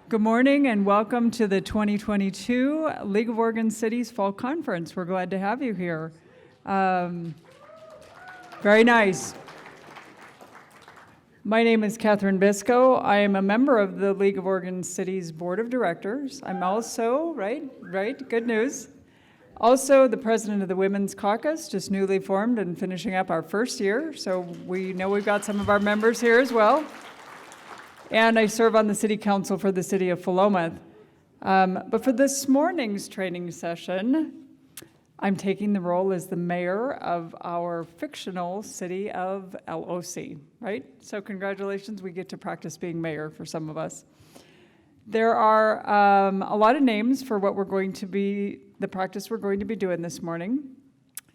Good morning and welcome to the 2022 League of Oregon Cities Fall Conference. We're glad to have you here. Very nice. My name is Catherine Biscoe. I am a member of the League of Oregon Cities Board of Directors. I'm also, right, good news. Also the president of the Women's Caucus, just newly formed and finishing up our first year. So we know we've got some of our members here as well. And I serve on the City Council for the City of Philomath. But for this morning's training session, I'm taking the role as the mayor of our fictional city of LOC, right? So congratulations, we get to practice being mayor for some of us. There are a lot of names for what we're going to be, the practice we're going to be doing this morning.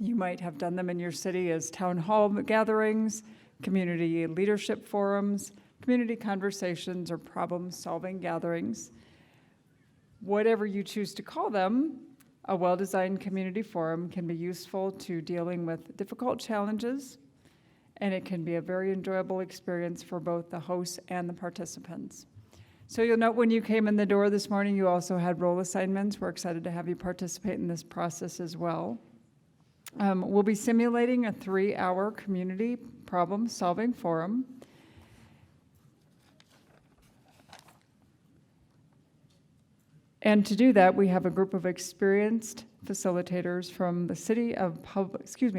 You might have done them in your city as town hall gatherings, community leadership forums, community conversations, or problem-solving gatherings. Whatever you choose to call them, a well-designed community forum can be useful to dealing with difficult challenges, and it can be a very enjoyable experience for both the hosts and the participants. So you'll note when you came in the door this morning, you also had role assignments. We're excited to have you participate in this process as well. We'll be simulating a 3-hour community problem-solving forum. And to do that, we have a group of experienced facilitators from the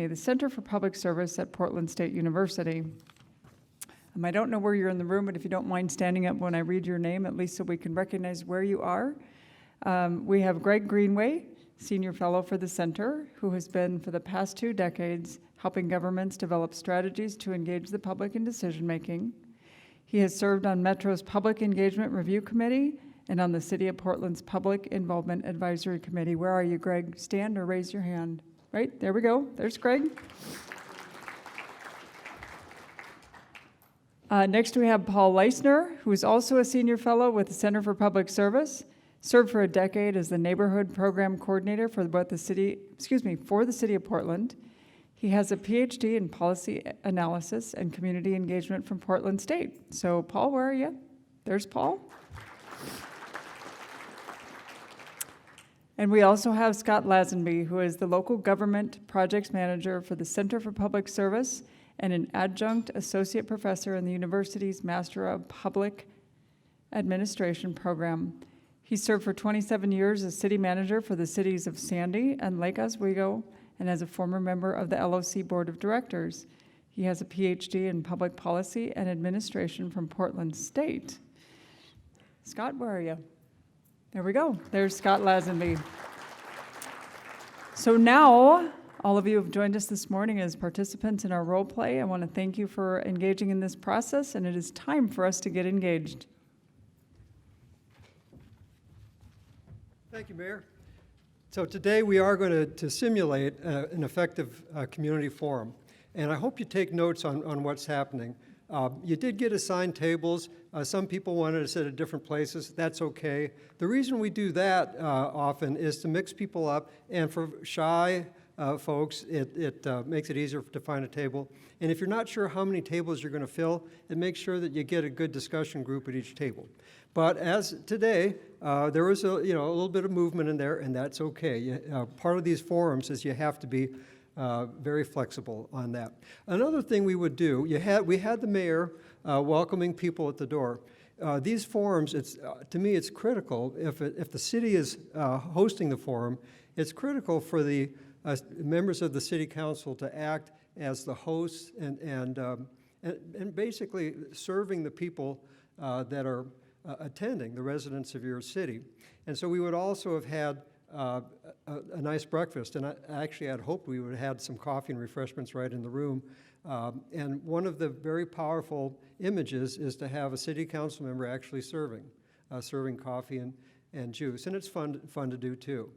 the Center for Public Service at Portland State University. I don't know where you're in the room, but if you don't mind standing up when I read your name, at least so we can recognize where you are. We have Greg Greenway, Senior Fellow for the Center, who has been for the past 2 decades helping governments develop strategies to engage the public in decision-making. He has served on Metro's Public Engagement Review Committee and on the City of Portland's Public Involvement Advisory Committee. Where are you, Greg? Stand or raise your hand. Right, there we go. There's Greg. Next we have Paul Leisner, who is also a senior fellow with the Center for Public Service, served for a decade as the neighborhood program coordinator for the City of Portland. He has a PhD in policy analysis and community engagement from Portland State. So Paul, where are you? There's Paul. And we also have Scott Lazenby, who is the local government projects manager for the Center for Public Service and an adjunct associate professor in the university's Master of Public Administration program. He served for 27 years as city manager for the cities of Sandy and Lake Oswego and as a former member of the LOC Board of Directors. He has a PhD in public policy and administration from Portland State. Scott, where are you? There we go. There's Scott Lazenby. So now, all of you have joined us this morning as participants in our role play. I want to thank you for engaging in this process, and it is time for us to get engaged. Thank you, Mayor. So today we are going to simulate an effective community forum, and I hope you take notes on what's happening. You did get assigned tables. Some people wanted to sit at different places. That's okay. The reason we do that often is to mix people up, and for shy folks, it makes it easier to find a table. And if you're not sure how many tables you're going to fill, it makes sure that you get a good discussion group at each table. But as today, there was a little bit of movement in there, and that's okay. Part of these forums is you have to be very flexible on that. Another thing we would do, we had the mayor welcoming people at the door. These forums, to me, it's critical. If the city is hosting the forum, it's critical for the members of the city council to act as the hosts and basically serving the people that are attending, the residents of your city. And so we would also have had a nice breakfast, and I actually had hoped we would have had some coffee and refreshments right in the room. And one of the very powerful images is to have a city council member actually serving coffee and juice, and it's fun to do too.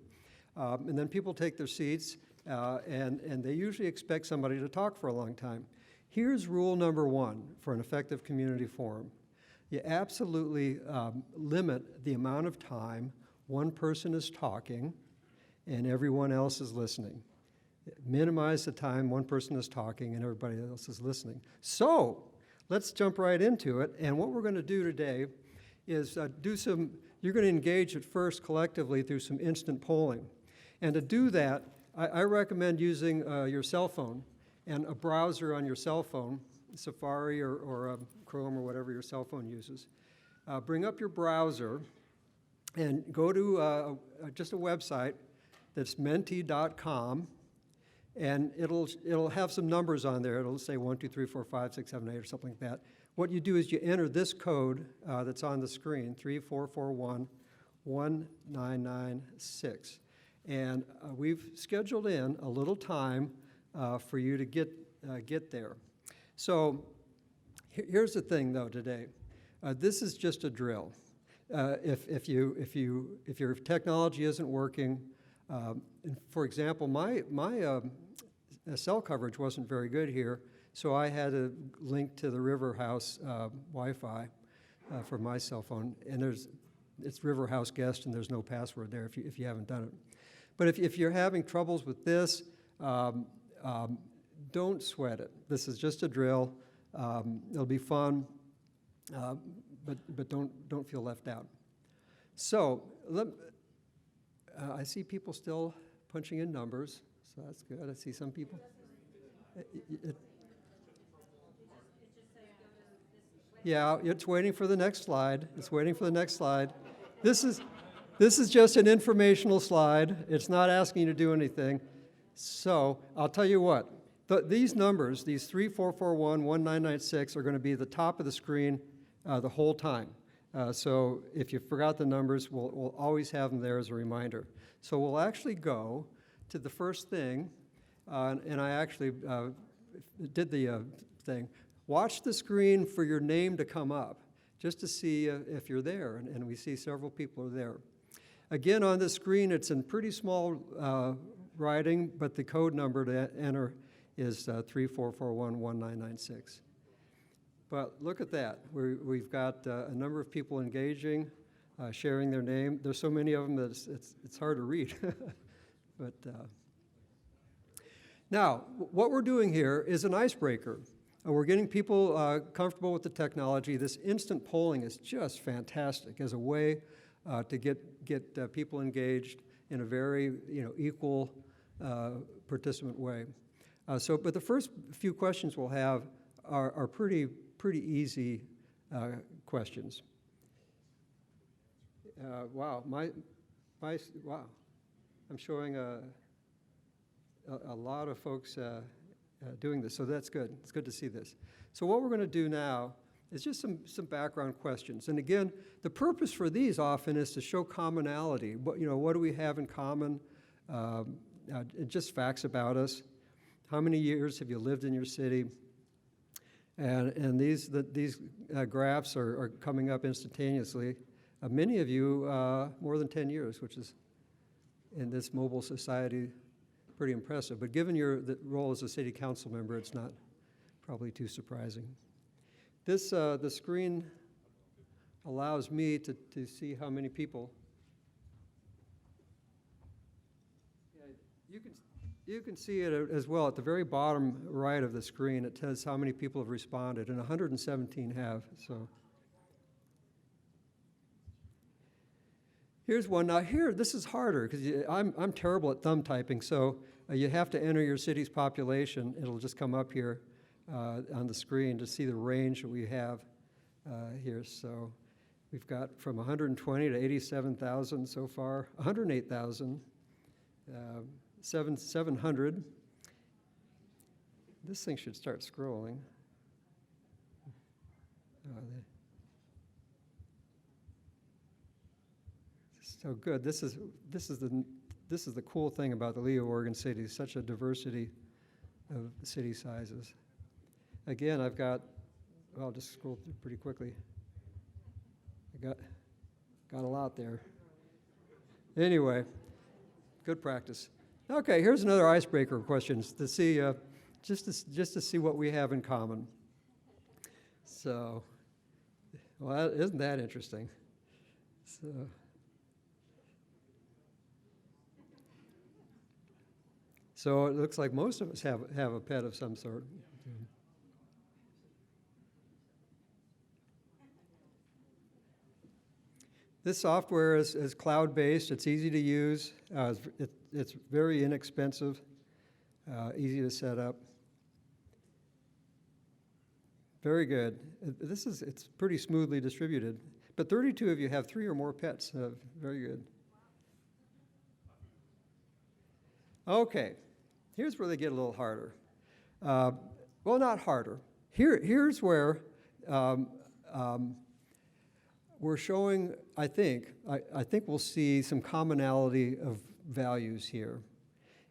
And then people take their seats, and they usually expect somebody to talk for a long time. Here's rule number 1 for an effective community forum. You absolutely limit the amount of time one person is talking and everyone else is listening. Minimize the time one person is talking and everybody else is listening. So let's jump right into it. And what we're going to do today is do some you're going to engage at first collectively through some instant polling. And to do that, I recommend using your cell phone and a browser on your cell phone, Safari or Chrome or whatever your cell phone uses. Bring up your browser and go to just a website that's menti.com, and it'll have some numbers on there. It'll say 1, 2, 3, 4, 5, 6, 7, 8 or something like that. What you do is you enter this code that's on the screen, 34411996. And we've scheduled in a little time for you to get there. So here's the thing, though, today. This is just a drill. If your technology isn't working, for example, my cell coverage wasn't very good here, so I had to link to the River House Wi-Fi for my cell phone, and it's River House Guest, and there's no password there if you haven't done it. But if you're having troubles with this, don't sweat it. This is just a drill. It'll be fun, but don't feel left out. So I see people still punching in numbers, so that's good. I see some people. Yeah, it's waiting for the next slide. It's waiting for the next slide. This is just an informational slide. It's not asking you to do anything. So I'll tell you what. These numbers, these 34411996, are going to be at the top of the screen the whole time. So if you forgot the numbers, we'll always have them there as a reminder. So we'll actually go to the first thing, and I actually did the thing. Watch the screen for your name to come up, just to see if you're there, and we see several people are there. Again, on the screen, it's in pretty small writing, but the code number to enter is 34411996. But look at that. We've got a number of people engaging, sharing their name. There's so many of them that it's hard to read. But now, what we're doing here is an icebreaker. We're getting people comfortable with the technology. This instant polling is just fantastic as a way to get people engaged in a very equal participant way. But the first few questions we'll have are pretty easy questions. Wow, wow, I'm showing a lot of folks doing this, so that's good. It's good to see this. So what we're going to do now is just some background questions. And again, the purpose for these often is to show commonality. What do we have in common? Just facts about us. How many years have you lived in your city? And these graphs are coming up instantaneously. Many of you more than 10 years, which is in this mobile society pretty impressive. But given your role as a city council member, it's not probably too surprising. The screen allows me to see how many people. Yeah, you can see it as well at the very bottom right of the screen. It says how many people have responded, and 117 have. So here's one. Now this is harder because I'm terrible at thumb typing. So you have to enter your city's population. It'll just come up here on the screen to see the range that we have here. So we've got from 120 to 87,000 so far, 108,000. 700. This thing should start scrolling. So good. This is the cool thing about the League of Oregon Cities. Such a diversity of city sizes. Again, I'll just scroll through pretty quickly. I got a lot there. Anyway, good practice. Okay, here's another icebreaker of questions to see, just to see what we have in common. So, well, isn't that interesting? So it looks like most of us have a pet of some sort. This software is cloud-based. It's easy to use. It's very inexpensive, easy to set up. Very good. It's pretty smoothly distributed. But 32 of you have 3 or more pets. Very good. Okay, here's where they get a little harder. Well, not harder. Here's where we're showing, I think we'll see some commonality of values here.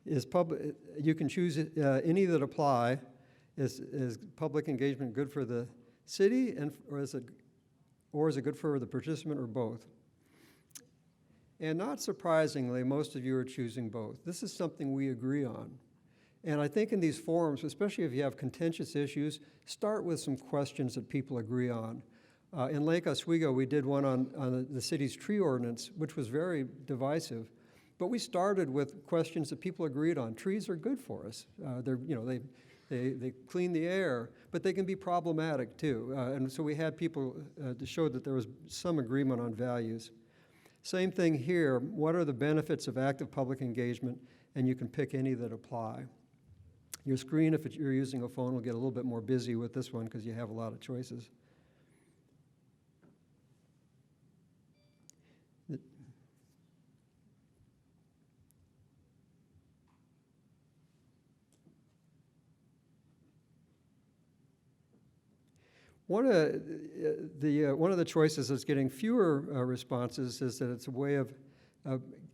You can choose any that apply. Is public engagement good for the city, or is it good for the participant, or both? And not surprisingly, most of you are choosing both. This is something we agree on. And I think in these forums, especially if you have contentious issues, start with some questions that people agree on. In Lake Oswego, we did one on the city's tree ordinance, which was very divisive. But we started with questions that people agreed on. Trees are good for us. They clean the air, but they can be problematic too. And so we had people to show that there was some agreement on values. Same thing here. What are the benefits of active public engagement? And you can pick any that apply. Your screen, if you're using a phone, will get a little bit more busy with this one because you have a lot of choices. One of the choices that's getting fewer responses is that it's a way of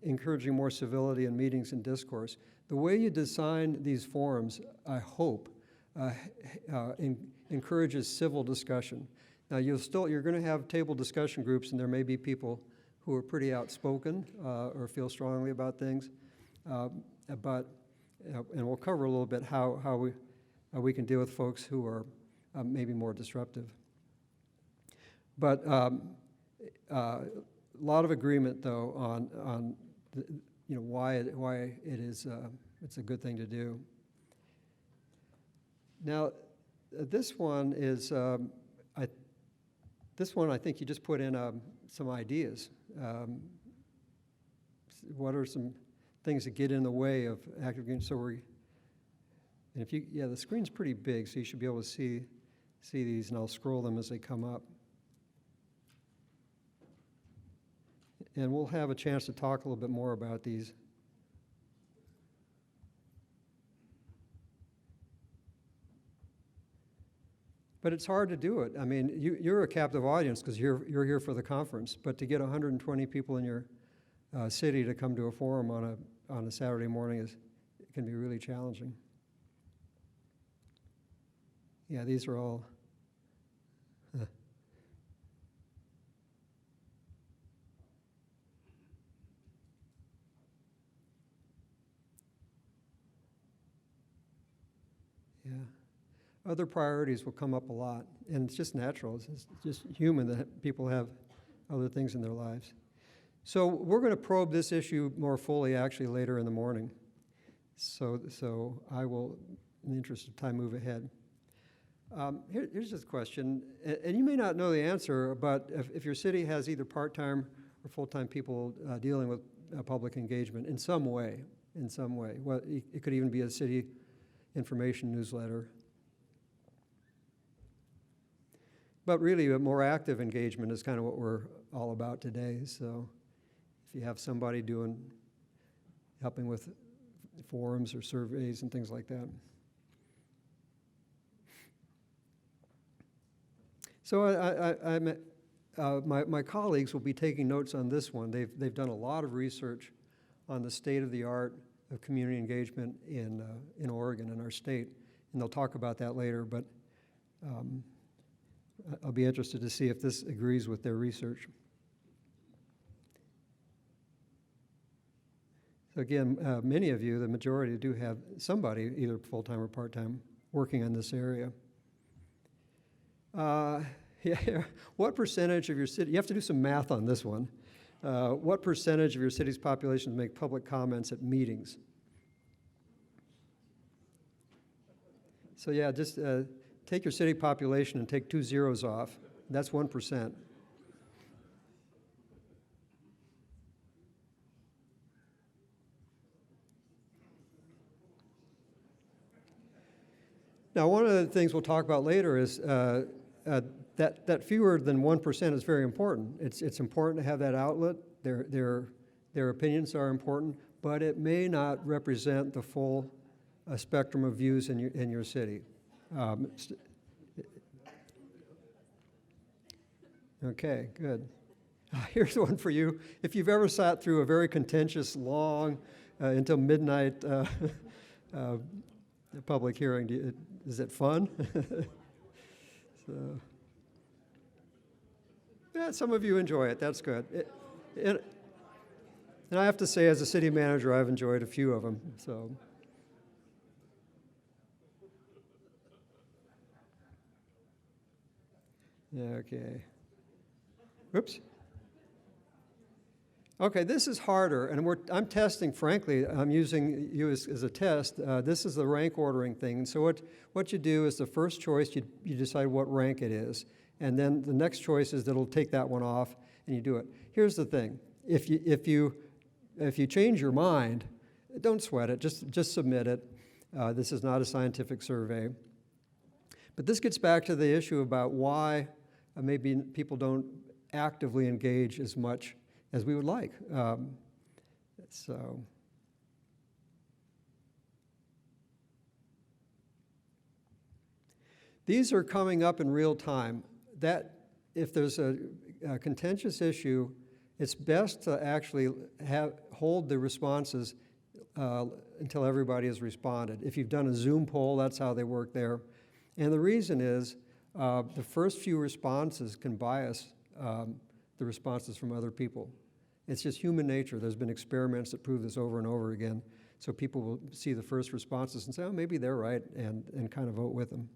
encouraging more civility in meetings and discourse. The way you design these forums, I hope, encourages civil discussion. Now, you're going to have table discussion groups, and there may be people who are pretty outspoken or feel strongly about things, and we'll cover a little bit how we can deal with folks who are maybe more disruptive. But a lot of agreement, though, on why it's a good thing to do. Now, this one is I think you just put in some ideas. What are some things that get in the way of active engagement? And the screen's pretty big, so you should be able to see these, and I'll scroll them as they come up. And we'll have a chance to talk a little bit more about these. But it's hard to do it. I mean, you're a captive audience because you're here for the conference, but to get 120 people in your city to come to a forum on a Saturday morning can be really challenging. Yeah, these are all. Yeah. Other priorities will come up a lot, and it's just natural. It's just human that people have other things in their lives. So we're going to probe this issue more fully actually later in the morning. So I will, in the interest of time, move ahead. Here's this question, and you may not know the answer, but if your city has either part-time or full-time people dealing with public engagement in some way, well, it could even be a city information newsletter. But really, a more active engagement is kind of what we're all about today. So if you have somebody helping with forums or surveys and things like that. So my colleagues will be taking notes on this one. They've done a lot of research on the state of the art of community engagement in Oregon, in our state, and they'll talk about that later. But I'll be interested to see if this agrees with their research. So again, many of you, the majority, do have somebody, either full-time or part-time, working on this area. What percentage of your city, you have to do some math on this one. What percentage of your city's population make public comments at meetings? So yeah, just take your city population and take 2 zeros off. That's 1%. Now, one of the things we'll talk about later is that fewer than 1% is very important. It's important to have that outlet. Their opinions are important, but it may not represent the full spectrum of views in your city. Okay, good. Here's one for you. If you've ever sat through a very contentious, long, until midnight public hearing, is it fun? So, yeah, some of you enjoy it. That's good. And I have to say, as a city manager, I've enjoyed a few of them. So. Yeah, okay. Whoops. Okay, this is harder, and I'm testing, frankly, I'm using you as a test. This is the rank ordering thing. And so what you do is the first choice, you decide what rank it is, and then the next choice is that it'll take that one off, and you do it. Here's the thing. If you change your mind, don't sweat it, just submit it. This is not a scientific survey. But this gets back to the issue about why maybe people don't actively engage as much as we would like. So these are coming up in real time. That if there's a contentious issue, it's best to actually hold the responses until everybody has responded. If you've done a Zoom poll, that's how they work there. And the reason is the first few responses can bias the responses from other people. It's just human nature. There's been experiments that prove this over and over again. So people will see the first responses and say, oh, maybe they're right, and kind of vote with them.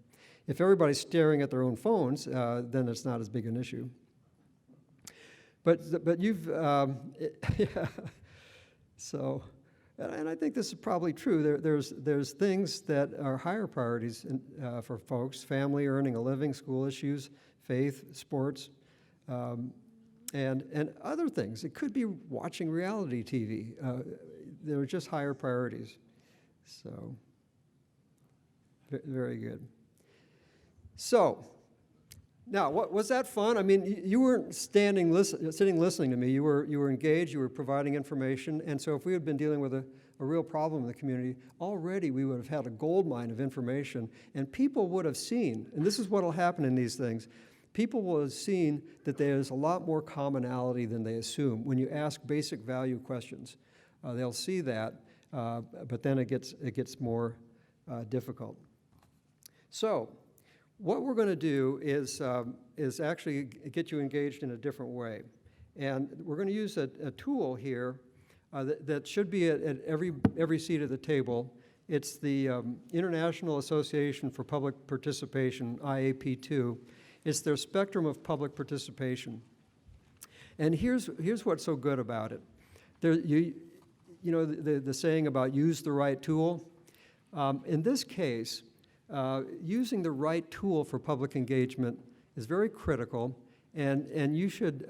If everybody's staring at their own phones, then it's not as big an issue. But you've, yeah. So, and I think this is probably true. There's things that are higher priorities for folks: family, earning a living, school issues, faith, sports, and other things. It could be watching reality TV. They're just higher priorities. So, very good. So, now, was that fun? I mean, you weren't sitting listening to me. You were engaged. You were providing information. And so, if we had been dealing with a real problem in the community, already we would have had a goldmine of information, and people would have seen. And this is what will happen in these things. People will have seen that there's a lot more commonality than they assume. When you ask basic value questions, they'll see that, but then it gets more difficult. So, what we're going to do is actually get you engaged in a different way. And we're going to use a tool here that should be at every seat at the table. It's the International Association for Public Participation, IAP2. It's their spectrum of public participation. And here's what's so good about it. You know the saying about use the right tool? In this case, using the right tool for public engagement is very critical, and you should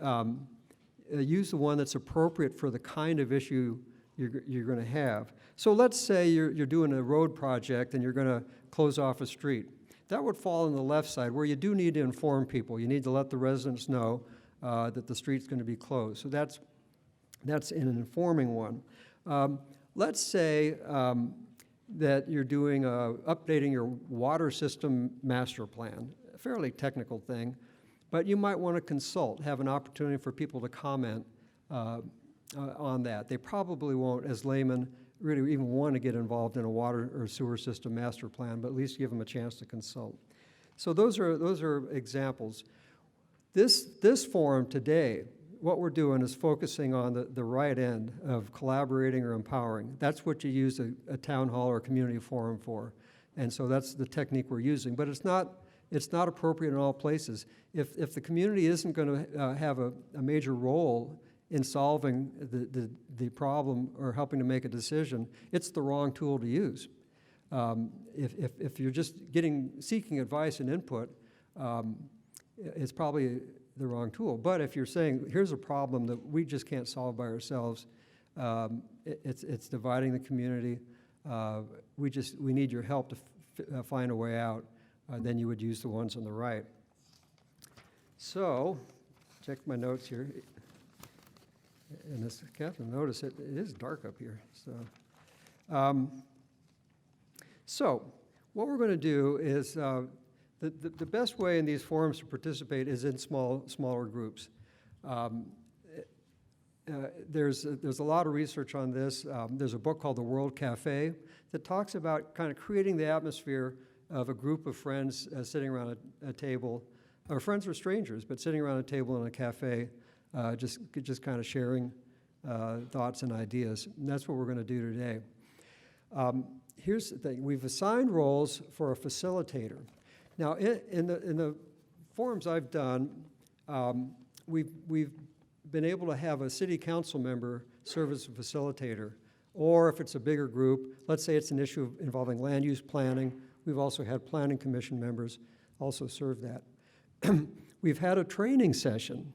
use the one that's appropriate for the kind of issue you're going to have. So let's say you're doing a road project and you're going to close off a street. That would fall on the left side, where you do need to inform people. You need to let the residents know that the street's going to be closed. So that's in an informing one. Let's say that you're doing updating your water system master plan, a fairly technical thing, but you might want to consult, have an opportunity for people to comment on that. They probably won't, as laymen, really even want to get involved in a water or sewer system master plan, but at least give them a chance to consult. So those are examples. This forum today, what we're doing is focusing on the right end of collaborating or empowering. That's what you use a town hall or a community forum for. And so that's the technique we're using. But it's not appropriate in all places. If the community isn't going to have a major role in solving the problem or helping to make a decision, it's the wrong tool to use. If you're just seeking advice and input, it's probably the wrong tool. But if you're saying, here's a problem that we just can't solve by ourselves, it's dividing the community, we need your help to find a way out, then you would use the ones on the right. So, check my notes here. And as Catherine noticed, it is dark up here. So what we're going to do is the best way in these forums to participate is in smaller groups. There's a lot of research on this. There's a book called The World Cafe that talks about kind of creating the atmosphere of a group of friends sitting around a table, or friends or strangers, but sitting around a table in a cafe, just kind of sharing thoughts and ideas. And that's what we're going to do today. Here's the thing. We've assigned roles for a facilitator. Now, in the forums I've done, we've been able to have a city council member serve as a facilitator. Or if it's a bigger group, let's say it's an issue involving land use planning, we've also had planning commission members also serve that. We've had a training session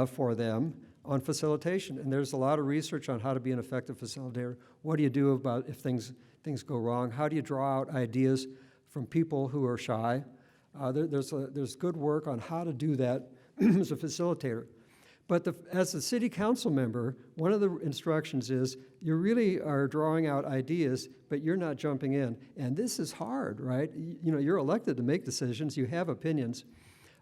for them on facilitation, and there's a lot of research on how to be an effective facilitator. What do you do about if things go wrong? How do you draw out ideas from people who are shy? There's good work on how to do that as a facilitator. But as a city council member, one of the instructions is you really are drawing out ideas, but you're not jumping in. And this is hard, right? You know, you're elected to make decisions. You have opinions.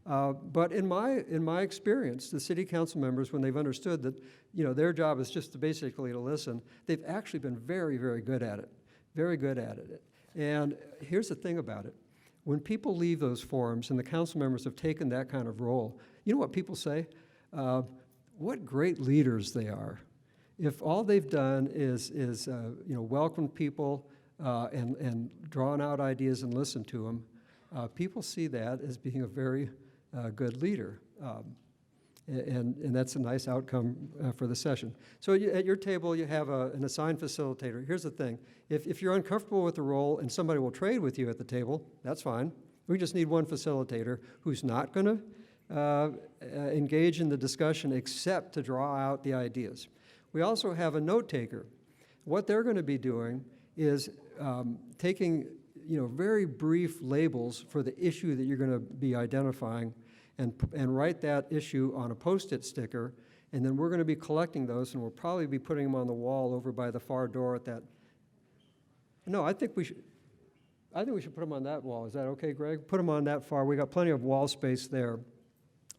But in my experience, the city council members, when they've understood that, you know, their job is just basically to listen, they've actually been very, very good at it. Very good at it. And here's the thing about it. When people leave those forums and the council members have taken that kind of role, you know what people say? What great leaders they are. If all they've done is welcome people and drawn out ideas and listened to them, people see that as being a very good leader. And that's a nice outcome for the session. So at your table, you have an assigned facilitator. Here's the thing. If you're uncomfortable with the role and somebody will trade with you at the table, that's fine. We just need one facilitator who's not going to engage in the discussion except to draw out the ideas. We also have a note taker. What they're going to be doing is taking very brief labels for the issue that you're going to be identifying and write that issue on a Post-it sticker, and then we're going to be collecting those, and we'll probably be putting them on the wall over by the far door at that. No, I think we should put them on that wall. Is that okay, Greg? Put them on that far. We got plenty of wall space there.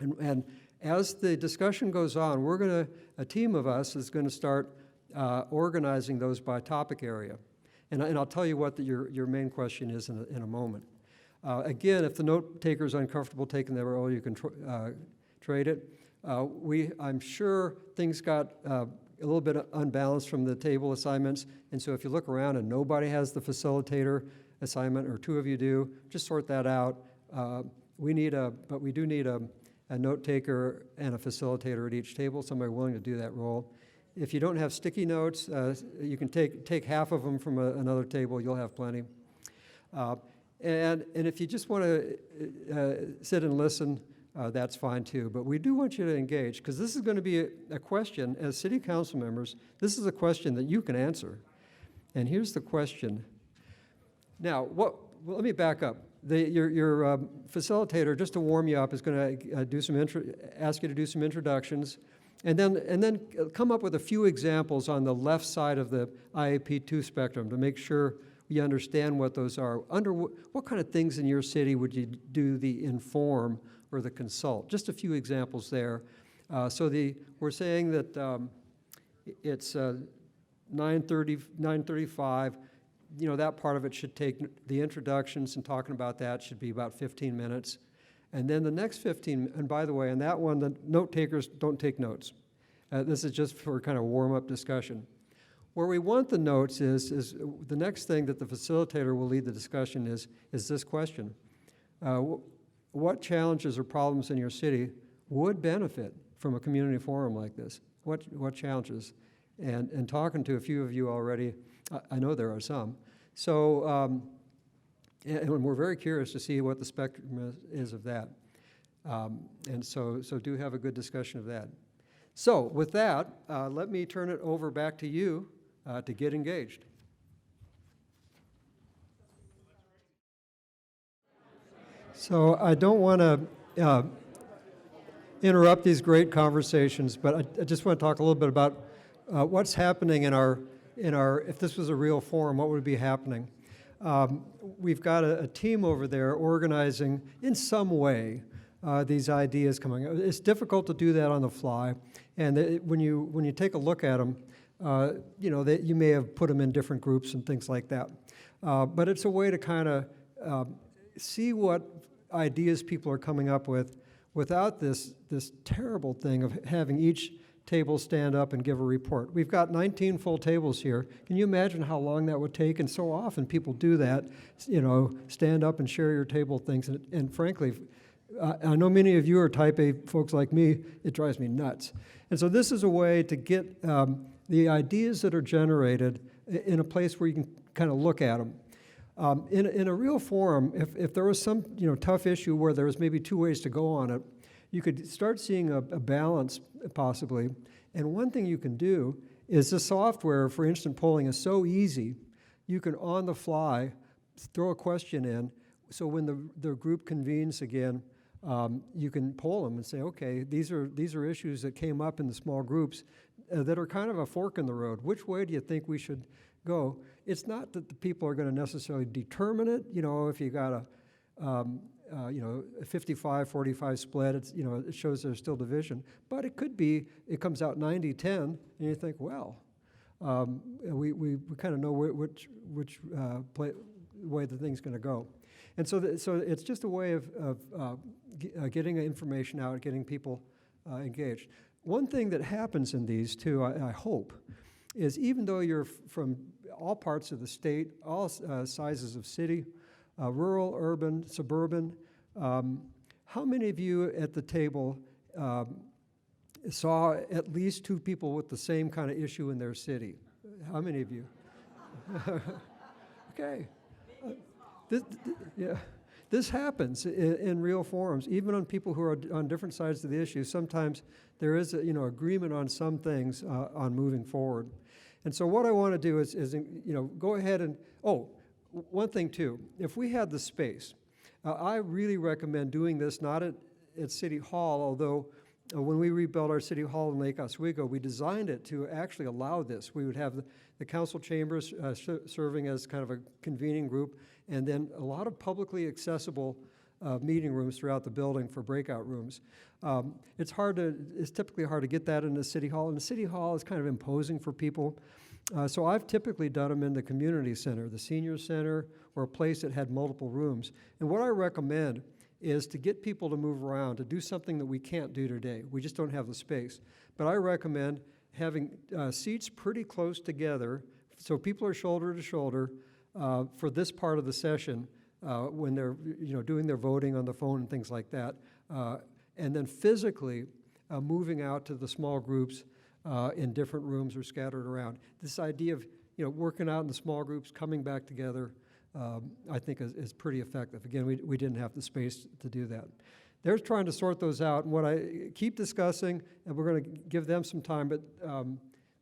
And as the discussion goes on, a team of us is going to start organizing those by topic area. And I'll tell you what your main question is in a moment. Again, if the note taker is uncomfortable taking the role, you can trade it. I'm sure things got a little bit unbalanced from the table assignments, and so if you look around and nobody has the facilitator assignment, or two of you do, just sort that out. But we do need a note taker and a facilitator at each table, somebody willing to do that role. If you don't have sticky notes, you can take half of them from another table. You'll have plenty. And if you just want to sit and listen, that's fine too. But we do want you to engage, because this is going to be a question, as city council members, this is a question that you can answer. And here's the question. Now, let me back up. Your facilitator, just to warm you up, is going to ask you to do some introductions, and then come up with a few examples on the left side of the IAP2 spectrum to make sure you understand what those are. Under what kind of things in your city would you do the inform or the consult? Just a few examples there. We're saying that it's 9:35. That part of it should take, the introductions and talking about that should be about 15 minutes. And then the next 15, and by the way, on that one, the note takers don't take notes. This is just for kind of warm-up discussion. Where we want the notes is the next thing that the facilitator will lead the discussion is this question. What challenges or problems in your city would benefit from a community forum like this? What challenges? And talking to a few of you already, I know there are some. So, and we're very curious to see what the spectrum is of that. And so do have a good discussion of that. So with that, let me turn it over back to you to get engaged. So I don't want to interrupt these great conversations, but I just want to talk a little bit about what's happening in our, if this was a real forum, what would be happening? We've got a team over there organizing in some way these ideas coming. It's difficult to do that on the fly, and when you take a look at them, you may have put them in different groups and things like that. But it's a way to kind of see what ideas people are coming up with without this terrible thing of having each table stand up and give a report. We've got 19 full tables here. Can you imagine how long that would take? And so often people do that, stand up and share your table things. And frankly, I know many of you are type A folks like me. It drives me nuts. And so this is a way to get the ideas that are generated in a place where you can kind of look at them. In a real forum, if there was some tough issue where there was maybe two ways to go on it, you could start seeing a balance possibly. And one thing you can do is the software for instant polling is so easy, you can on the fly throw a question in, so when the group convenes again, you can poll them and say, okay, these are issues that came up in the small groups that are kind of a fork in the road. Which way do you think we should go? It's not that the people are going to necessarily determine it. If you got a 55-45 split, it shows there's still division. But it could be it comes out 90-10, and you think, well, we kind of know which way the thing's going to go. And so it's just a way of getting information out, getting people engaged. One thing that happens in these too, I hope, is even though you're from all parts of the state, all sizes of city, rural, urban, suburban, how many of you at the table saw at least two people with the same kind of issue in their city? How many of you? Okay. This happens in real forums, even on people who are on different sides of the issue. Sometimes there is agreement on some things on moving forward. And so what I want to do is go ahead and, one thing too, if we had the space, I really recommend doing this not at City Hall, although when we rebuilt our City Hall in Lake Oswego, we designed it to actually allow this. We would have the council chambers serving as kind of a convening group, and then a lot of publicly accessible meeting rooms throughout the building for breakout rooms. It's typically hard to get that in the City Hall, and the City Hall is kind of imposing for people. So I've typically done them in the community center, the senior center, or a place that had multiple rooms. And what I recommend is to get people to move around, to do something that we can't do today. We just don't have the space. But I recommend having seats pretty close together so people are shoulder to shoulder for this part of the session when they're doing their voting on the phone and things like that. And then physically moving out to the small groups in different rooms or scattered around. This idea of working out in the small groups, coming back together, I think is pretty effective. Again, we didn't have the space to do that. They're trying to sort those out, and what I keep discussing, and we're going to give them some time, but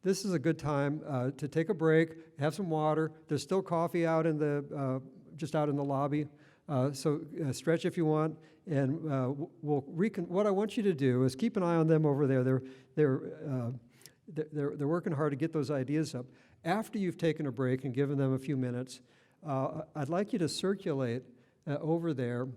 this is a good time to take a break, have some water. There's still coffee out in just out in the lobby, so stretch if you want, and what I want you to do is keep an eye on them over there. They're working hard to get those ideas up. After you've taken a break and given them a few minutes, I'd like you to circulate over there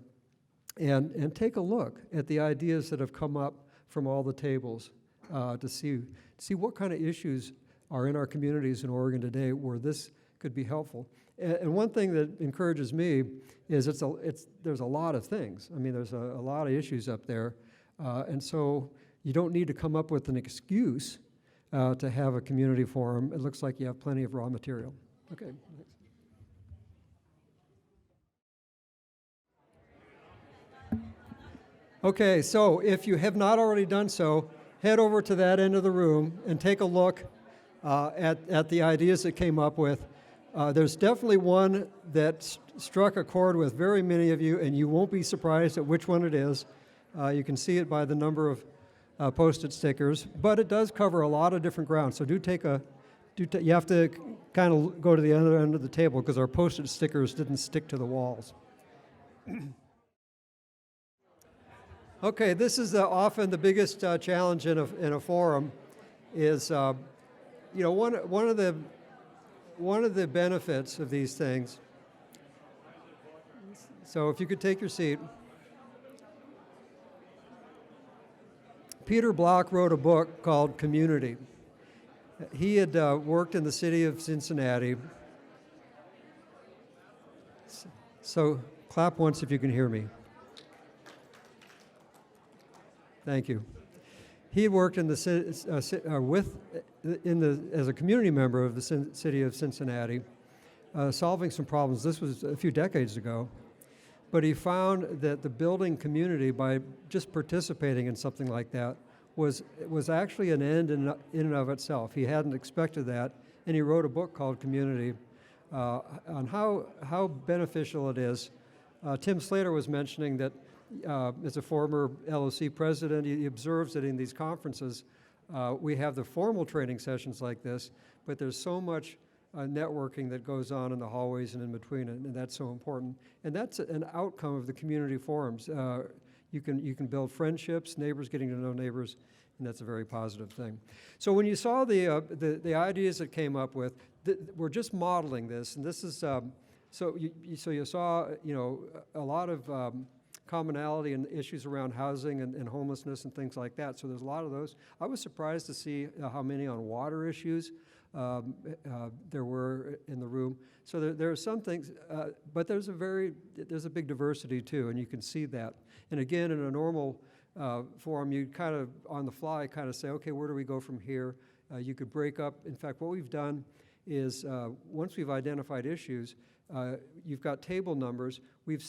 and take a look at the ideas that have come up from all the tables to see what kind of issues are in our communities in Oregon today where this could be helpful. And one thing that encourages me is there's a lot of things. I mean, there's a lot of issues up there, and so you don't need to come up with an excuse to have a community forum. It looks like you have plenty of raw material. Okay. Okay, so if you have not already done so, head over to that end of the room and take a look at the ideas that came up with. There's definitely one that struck a chord with very many of you, and you won't be surprised at which one it is. You can see it by the number of Post-it stickers, but it does cover a lot of different ground. So you have to kind of go to the other end of the table because our Post-it stickers didn't stick to the walls. Okay, this is often the biggest challenge in a forum is, one of the benefits of these things. So if you could take your seat. Peter Block wrote a book called Community. He had worked in the city of Cincinnati. So clap once if you can hear me. Thank you. He had worked in the as a community member of the city of Cincinnati, solving some problems. This was a few decades ago, but he found that the building community, by just participating in something like that, was actually an end in and of itself. He hadn't expected that, and he wrote a book called Community on how beneficial it is. Tim Slater was mentioning that as a former LOC president, he observes that in these conferences, we have the formal training sessions like this, but there's so much networking that goes on in the hallways and in between it, and that's so important. And that's an outcome of the community forums. You can build friendships, neighbors getting to know neighbors, and that's a very positive thing. So when you saw the ideas that came up with, we're just modeling this, and this is so you saw a lot of commonality and issues around housing and homelessness and things like that. So there's a lot of those. I was surprised to see how many on water issues there were in the room. So there are some things, but there's a big diversity too, and you can see that. And again, in a normal forum, you kind of on the fly kind of say, okay, where do we go from here? You could break up. In fact, what we've done is once we've identified issues, you've got table numbers. We've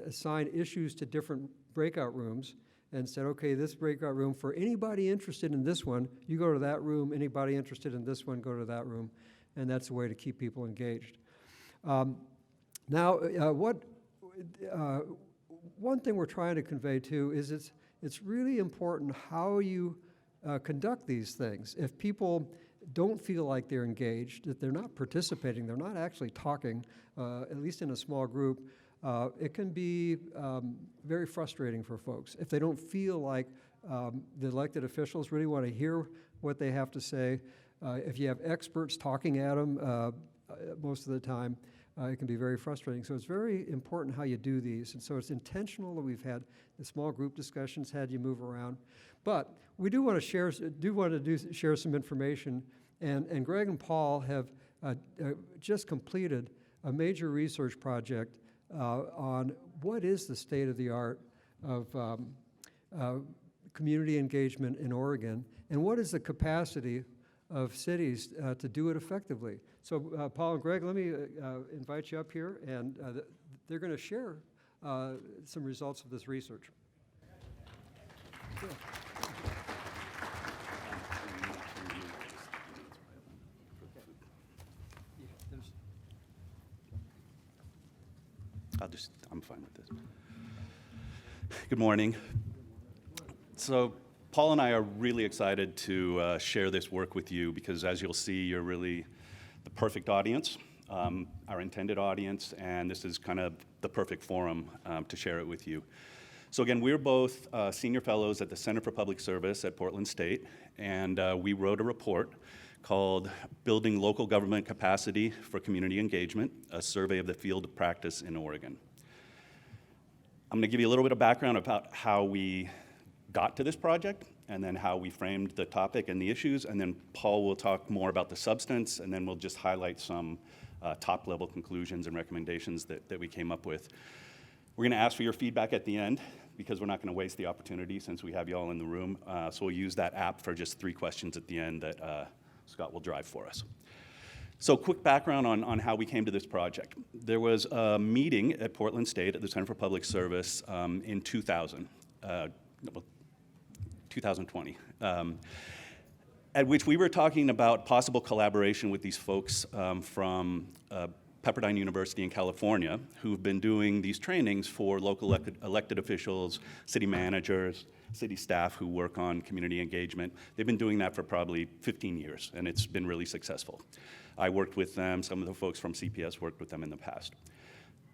assigned issues to different breakout rooms and said, okay, this breakout room, for anybody interested in this one, you go to that room. Anybody interested in this one, go to that room. And that's a way to keep people engaged. One thing we're trying to convey too is it's really important how you conduct these things. If people don't feel like they're engaged, that they're not participating, they're not actually talking, at least in a small group, it can be very frustrating for folks. If they don't feel like the elected officials really want to hear what they have to say, if you have experts talking at them most of the time, it can be very frustrating. So it's very important how you do these. And so it's intentional that we've had the small group discussions, had you move around. But we do want to share some information. And Greg and Paul have just completed a major research project on what is the state of the art of community engagement in Oregon, and what is the capacity of cities to do it effectively. So Paul and Greg, let me invite you up here, and they're going to share some results of this research. Yeah. I'm fine with this. Good morning. So Paul and I are really excited to share this work with you because, as you'll see, you're really the perfect audience, our intended audience, and this is kind of the perfect forum to share it with you. So again, we're both senior fellows at the Center for Public Service at Portland State, and we wrote a report called Building Local Government Capacity for Community Engagement, a survey of the field of practice in Oregon. I'm going to give you a little bit of background about how we got to this project, and then how we framed the topic and the issues, and then Paul will talk more about the substance, and then we'll just highlight some top-level conclusions and recommendations that we came up with. We're going to ask for your feedback at the end, because we're not going to waste the opportunity since we have you all in the room. So we'll use that app for just 3 questions at the end that Scott will drive for us. So quick background on how we came to this project. There was a meeting at Portland State at the Center for Public Service in 2020, at which we were talking about possible collaboration with these folks from Pepperdine University in California, who've been doing these trainings for local elected officials, city managers, city staff who work on community engagement. They've been doing that for probably 15 years, and it's been really successful. I worked with them, some of the folks from CPS worked with them in the past.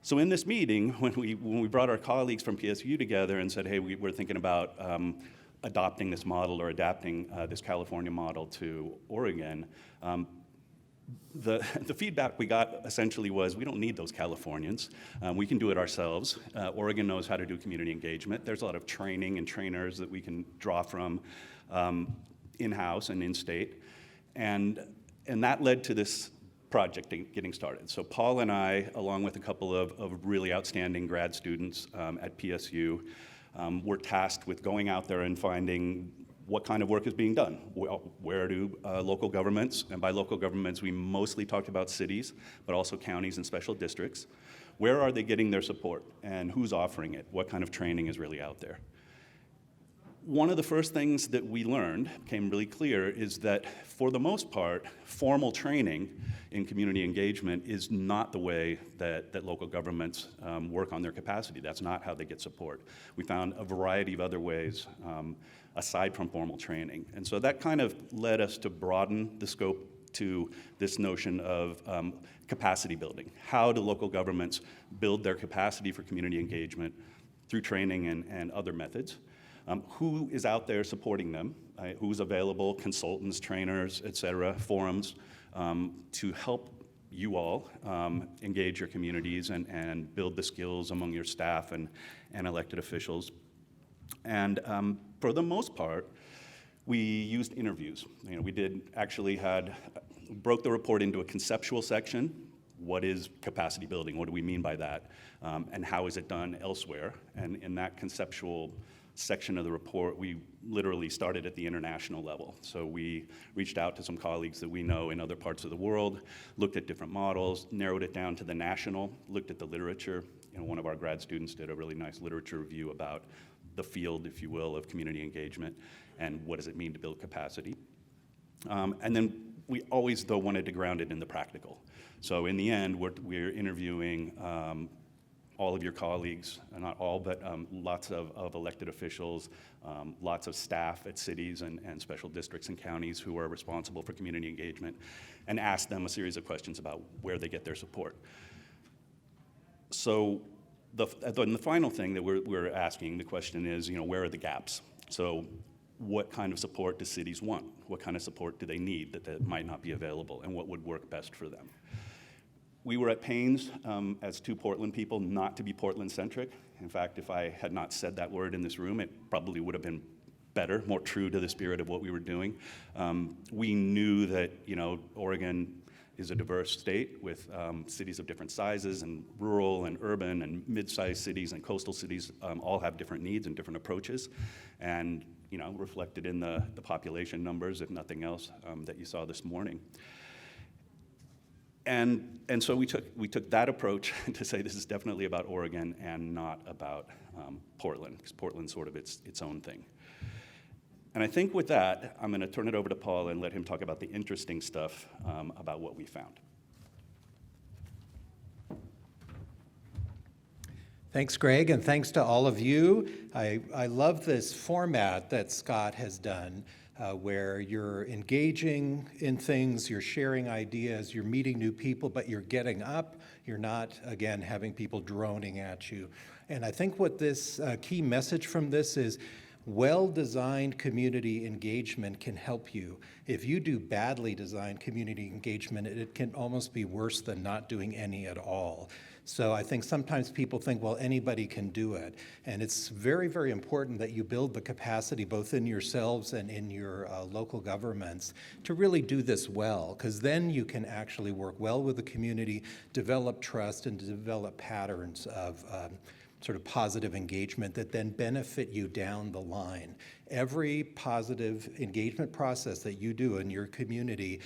So in this meeting, when we brought our colleagues from PSU together and said, hey, we're thinking about adopting this model or adapting this California model to Oregon, the feedback we got essentially was, we don't need those Californians. We can do it ourselves. Oregon knows how to do community engagement. There's a lot of training and trainers that we can draw from in-house and in-state. And that led to this project getting started. So Paul and I, along with a couple of really outstanding grad students at PSU, were tasked with going out there and finding what kind of work is being done. Where do local governments, and by local governments we mostly talked about cities, but also counties and special districts, where are they getting their support and who's offering it? What kind of training is really out there? One of the first things that we learned, became really clear, is that for the most part, formal training in community engagement is not the way that local governments work on their capacity. That's not how they get support. We found a variety of other ways aside from formal training. And so that kind of led us to broaden the scope to this notion of capacity building. How do local governments build their capacity for community engagement through training and other methods? Who is out there supporting them? Who's available, consultants, trainers, et cetera, forums, to help you all engage your communities and build the skills among your staff and elected officials. And for the most part, we used interviews. We broke the report into a conceptual section. What is capacity building? What do we mean by that? And how is it done elsewhere? And in that conceptual section of the report, we literally started at the international level. So we reached out to some colleagues that we know in other parts of the world, looked at different models, narrowed it down to the national, looked at the literature. One of our grad students did a really nice literature review about the field, if you will, of community engagement and what does it mean to build capacity. And then we always, though, wanted to ground it in the practical. So in the end, we're interviewing all of your colleagues, not all, but lots of elected officials, lots of staff at cities and special districts and counties who are responsible for community engagement, and ask them a series of questions about where they get their support. So the final thing that we're asking, the question is, where are the gaps? So what kind of support do cities want? What kind of support do they need that might not be available, and what would work best for them? We were at pains, as two Portland people, not to be Portland-centric. In fact, if I had not said that word in this room, it probably would have been better, more true to the spirit of what we were doing. We knew that, Oregon is a diverse state with cities of different sizes, and rural and urban and mid-sized cities and coastal cities all have different needs and different approaches, and reflected in the population numbers, if nothing else, that you saw this morning. And so we took that approach to say this is definitely about Oregon and not about Portland, because Portland's sort of its own thing. And I think with that, I'm going to turn it over to Paul and let him talk about the interesting stuff about what we found. Thanks, Greg, and thanks to all of you. I love this format that Scott has done, where you're engaging in things, you're sharing ideas, you're meeting new people, but you're getting up. You're not, again, having people droning at you. And I think what this key message from this is, well-designed community engagement can help you. If you do badly designed community engagement, it can almost be worse than not doing any at all. So I think sometimes people think, well, anybody can do it. And it's very, very important that you build the capacity both in yourselves and in your local governments to really do this well, because then you can actually work well with the community, develop trust, and develop patterns of sort of positive engagement that then benefit you down the line. Every positive engagement process that you do in your community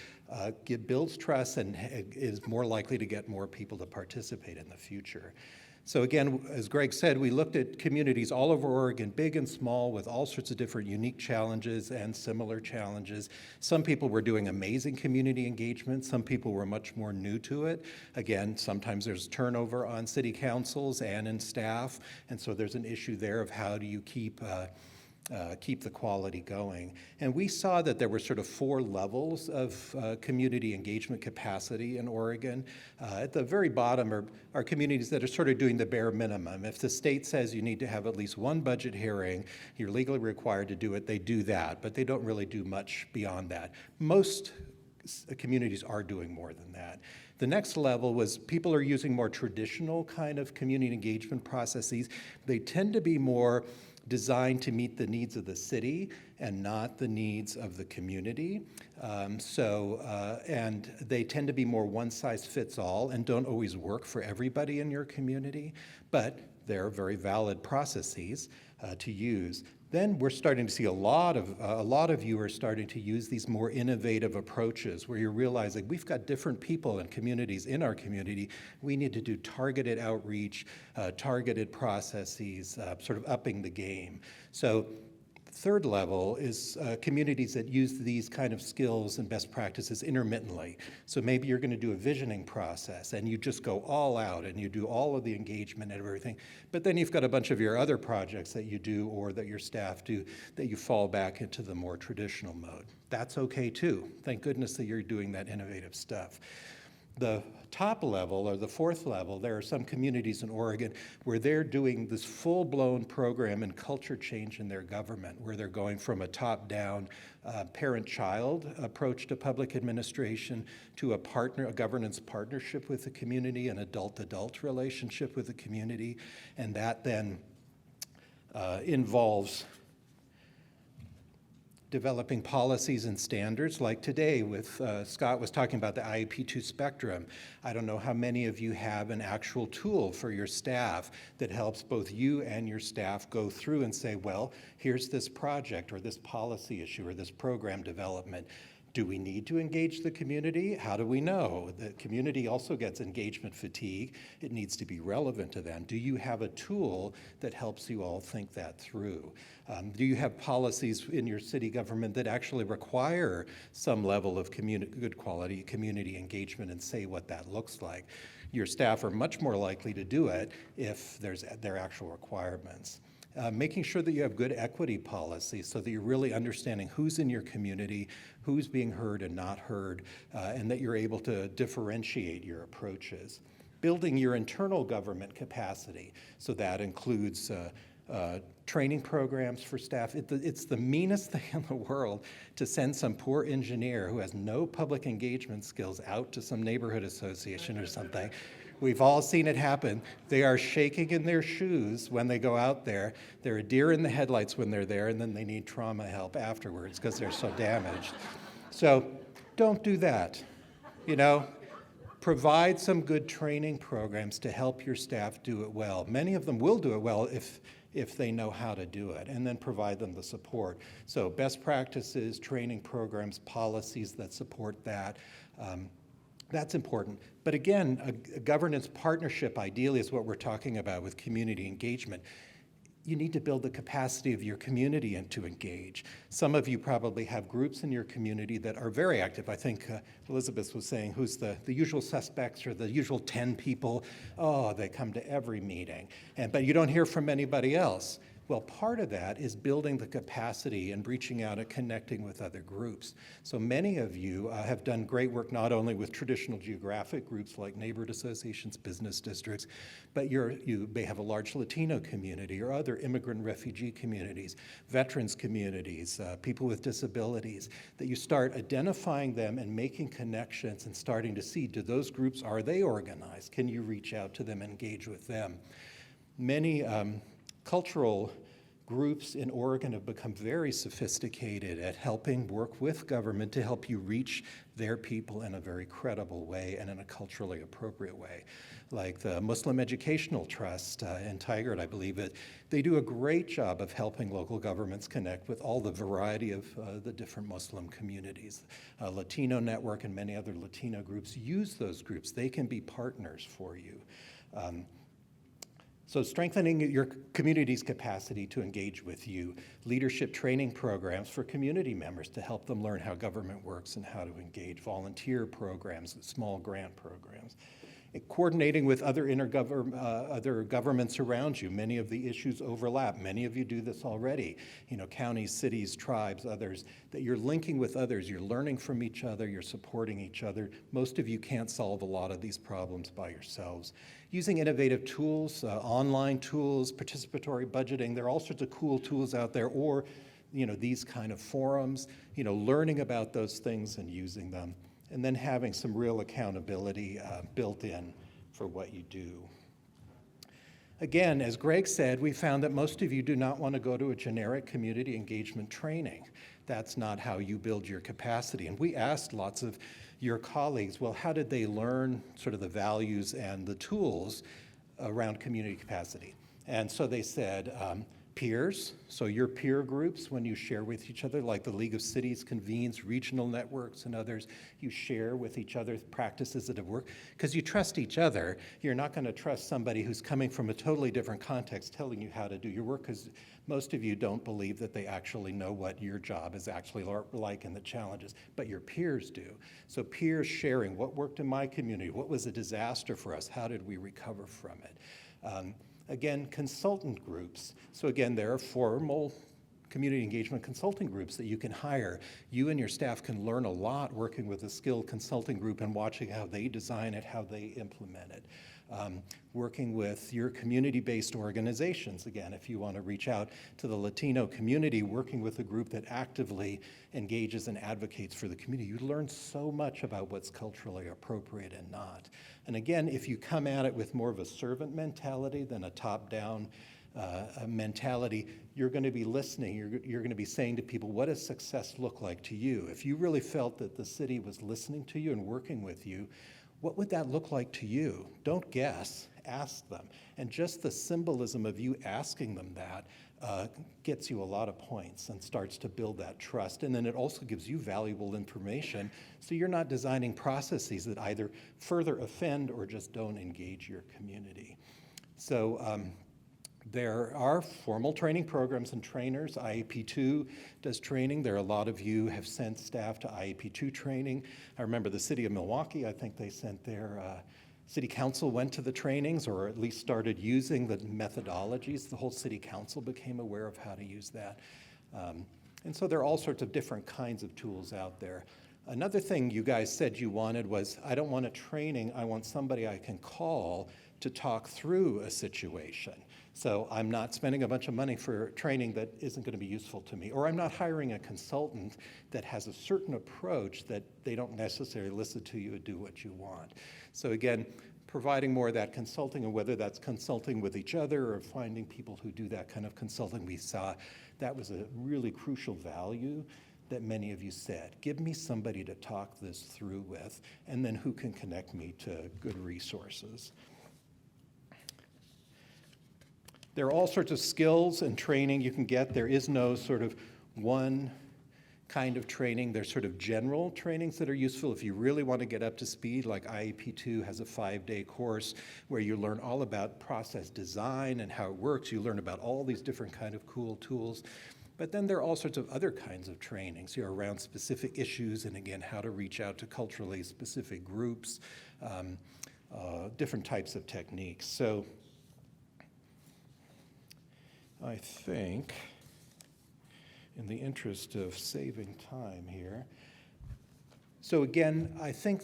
builds trust and is more likely to get more people to participate in the future. So again, as Greg said, we looked at communities all over Oregon, big and small, with all sorts of different unique challenges and similar challenges. Some people were doing amazing community engagement. Some people were much more new to it. Again, sometimes there's turnover on city councils and in staff, and so there's an issue there of how do you keep keep the quality going. And we saw that there were sort of 4 levels of community engagement capacity in Oregon. At the very bottom are communities that are sort of doing the bare minimum. If the state says you need to have at least 1 budget hearing, you're legally required to do it, they do that, but they don't really do much beyond that. Most communities are doing more than that. The next level was people are using more traditional kind of community engagement processes. They tend to be more designed to meet the needs of the city and not the needs of the community. And they tend to be more one-size-fits-all and don't always work for everybody in your community, but they're very valid processes to use. Then we're starting to see a lot of you are starting to use these more innovative approaches where you're realizing we've got different people and communities in our community. We need to do targeted outreach, targeted processes, sort of upping the game. So third level is communities that use these kind of skills and best practices intermittently. So maybe you're going to do a visioning process and you just go all out and you do all of the engagement and everything, but then you've got a bunch of your other projects that you do or that your staff do that you fall back into the more traditional mode. That's okay too. Thank goodness that you're doing that innovative stuff. The top level, or the 4th level, there are some communities in Oregon where they're doing this full-blown program and culture change in their government, where they're going from a top-down parent-child approach to public administration to a governance partnership with the community, an adult-adult relationship with the community, and that then involves developing policies and standards, like today with Scott was talking about the IEP2 spectrum. I don't know how many of you have an actual tool for your staff that helps both you and your staff go through and say, well, here's this project or this policy issue or this program development. Do we need to engage the community? How do we know? The community also gets engagement fatigue. It needs to be relevant to them. Do you have a tool that helps you all think that through? Do you have policies in your city government that actually require some level of good quality community engagement and say what that looks like? Your staff are much more likely to do it if there are actual requirements. Making sure that you have good equity policies so that you're really understanding who's in your community, who's being heard and not heard, and that you're able to differentiate your approaches. Building your internal government capacity, so that includes training programs for staff. It's the meanest thing in the world to send some poor engineer who has no public engagement skills out to some neighborhood association or something. We've all seen it happen. They are shaking in their shoes when they go out there. They're a deer in the headlights when they're there, and then they need trauma help afterwards because they're so damaged. So don't do that. Provide some good training programs to help your staff do it well. Many of them will do it well if they know how to do it, and then provide them the support. So best practices, training programs, policies that support that. That's important. But again, a governance partnership ideally is what we're talking about with community engagement. You need to build the capacity of your community and to engage. Some of you probably have groups in your community that are very active. I think Elizabeth was saying who's the usual suspects or the usual 10 people. Oh, they come to every meeting, but you don't hear from anybody else. Well, part of that is building the capacity and reaching out and connecting with other groups. So many of you have done great work not only with traditional geographic groups like neighborhood associations, business districts, but you may have a large Latino community or other immigrant refugee communities, veterans communities, people with disabilities, that you start identifying them and making connections and starting to see, do those groups, are they organized? Can you reach out to them, engage with them? Many cultural groups in Oregon have become very sophisticated at helping work with government to help you reach their people in a very credible way and in a culturally appropriate way. Like the Muslim Educational Trust in Tigard, I believe it, they do a great job of helping local governments connect with all the variety of the different Muslim communities. Latino Network and many other Latino groups use those groups. They can be partners for you. So strengthening your community's capacity to engage with you, leadership training programs for community members to help them learn how government works and how to engage, volunteer programs, small grant programs. Coordinating with other other governments around you. Many of the issues overlap. Many of you do this already. Counties, cities, tribes, others, that you're linking with others. You're learning from each other. You're supporting each other. Most of you can't solve a lot of these problems by yourselves. Using innovative tools, online tools, participatory budgeting. There are all sorts of cool tools out there, or these kind of forums, learning about those things and using them. And then having some real accountability built in for what you do. Again, as Greg said, we found that most of you do not want to go to a generic community engagement training. That's not how you build your capacity. And we asked lots of your colleagues, well, how did they learn sort of the values and the tools around community capacity? And so they said, peers, so your peer groups, when you share with each other, like the League of Cities convenes regional networks and others, you share with each other practices that have worked, because you trust each other. You're not going to trust somebody who's coming from a totally different context telling you how to do your work, because most of you don't believe that they actually know what your job is actually like and the challenges, but your peers do. So peers sharing, what worked in my community, what was a disaster for us, how did we recover from it? Again, consultant groups. So again, there are formal community engagement consulting groups that you can hire. You and your staff can learn a lot working with a skilled consulting group and watching how they design it, how they implement it. Working with your community-based organizations. Again, if you want to reach out to the Latino community, working with a group that actively engages and advocates for the community, you learn so much about what's culturally appropriate and not. And again, if you come at it with more of a servant mentality than a top-down mentality, you're going to be listening. You're going to be saying to people, what does success look like to you? If you really felt that the city was listening to you and working with you, what would that look like to you? Don't guess, ask them. And just the symbolism of you asking them that gets you a lot of points and starts to build that trust. And then it also gives you valuable information, so you're not designing processes that either further offend or just don't engage your community. So there are formal training programs and trainers. IEP2 does training. There are a lot of you have sent staff to IEP2 training. I remember the city of Milwaukee, I think they sent their city council went to the trainings, or at least started using the methodologies. The whole city council became aware of how to use that. And so there are all sorts of different kinds of tools out there. Another thing you guys said you wanted was, I don't want a training, I want somebody I can call to talk through a situation. So I'm not spending a bunch of money for training that isn't going to be useful to me, or I'm not hiring a consultant that has a certain approach that they don't necessarily listen to you and do what you want. So again, providing more of that consulting, and whether that's consulting with each other or finding people who do that kind of consulting, we saw that was a really crucial value that many of you said. Give me somebody to talk this through with, and then who can connect me to good resources. There are all sorts of skills and training you can get. There is no sort of one kind of training. There's sort of general trainings that are useful if you really want to get up to speed, like IEP2 has a 5-day course where you learn all about process design and how it works. You learn about all these different kind of cool tools. But then there are all sorts of other kinds of trainings around specific issues, and again, how to reach out to culturally specific groups, different types of techniques. So I think, in the interest of saving time here, so again, I think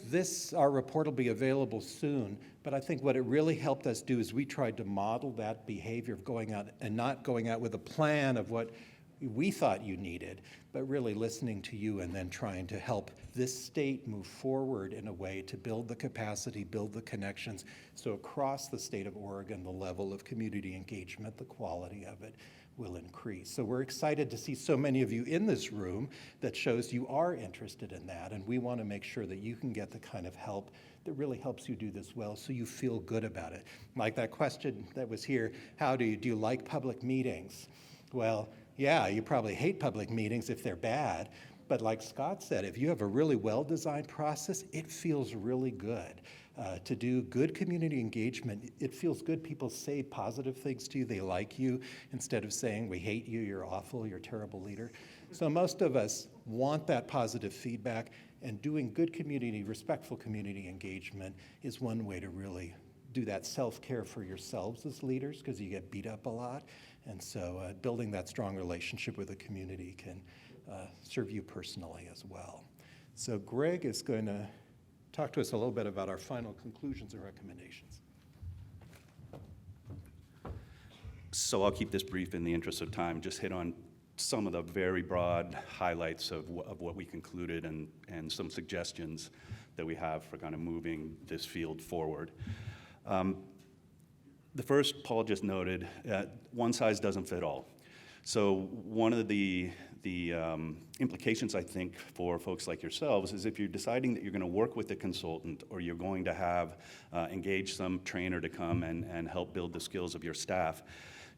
our report will be available soon, but I think what it really helped us do is we tried to model that behavior of going out and not going out with a plan of what we thought you needed, but really listening to you and then trying to help this state move forward in a way to build the capacity, build the connections, so across the state of Oregon, the level of community engagement, the quality of it will increase. So we're excited to see so many of you in this room. That shows you are interested in that, and we want to make sure that you can get the kind of help that really helps you do this well, so you feel good about it. Like that question that was here, do you like public meetings? Well, yeah, you probably hate public meetings if they're bad, but like Scott said, if you have a really well-designed process, it feels really good. To do good community engagement, it feels good. People say positive things to you, they like you, instead of saying, we hate you, you're awful, you're a terrible leader. So most of us want that positive feedback, And doing good community, respectful community engagement is one way to really do that self-care for yourselves as leaders, because you get beat up a lot. And so building that strong relationship with the community can serve you personally as well. So Greg is going to talk to us a little bit about our final conclusions and recommendations. So I'll keep this brief in the interest of time, just hit on some of the very broad highlights of what we concluded and some suggestions that we have for kind of moving this field forward. The first, Paul just noted, one size doesn't fit all. So one of the implications, I think, for folks like yourselves is if you're deciding that you're going to work with a consultant or you're going to have engage some trainer to come and help build the skills of your staff,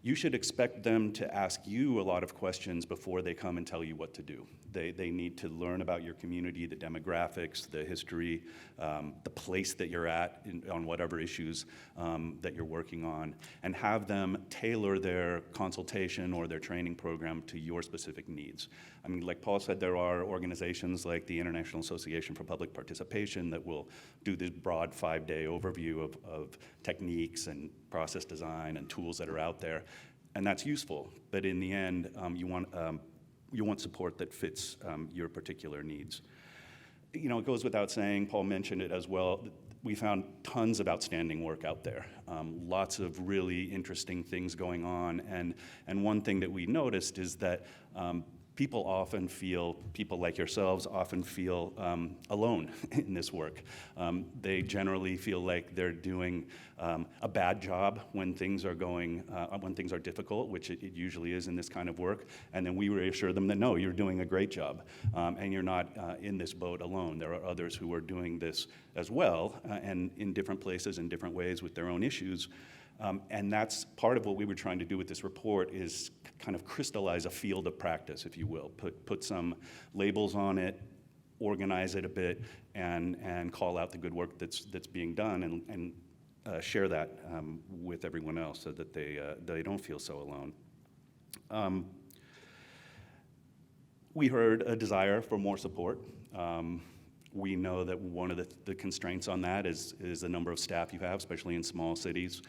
you should expect them to ask you a lot of questions before they come and tell you what to do. They need to learn about your community, the demographics, the history, the place that you're at on whatever issues that you're working on, and have them tailor their consultation or their training program to your specific needs. I mean, like Paul said, there are organizations like the International Association for Public Participation that will do this broad 5-day overview of techniques and process design and tools that are out there, and that's useful. But in the end, you want support that fits your particular needs. You know, it goes without saying, Paul mentioned it as well, we found tons of outstanding work out there, lots of really interesting things going on, and one thing that we noticed is that people like yourselves often feel alone in this work. They generally feel like they're doing a bad job when things are difficult, which it usually is in this kind of work. And then we reassure them that no, you're doing a great job, and you're not in this boat alone. There are others who are doing this as well, and in different places, in different ways, with their own issues. And that's part of what we were trying to do with this report, is kind of crystallize a field of practice, if you will, put some labels on it, organize it a bit, and call out the good work that's being done, and share that with everyone else so that they don't feel so alone. We heard a desire for more support. We know that one of the constraints on that is the number of staff you have, especially in small cities,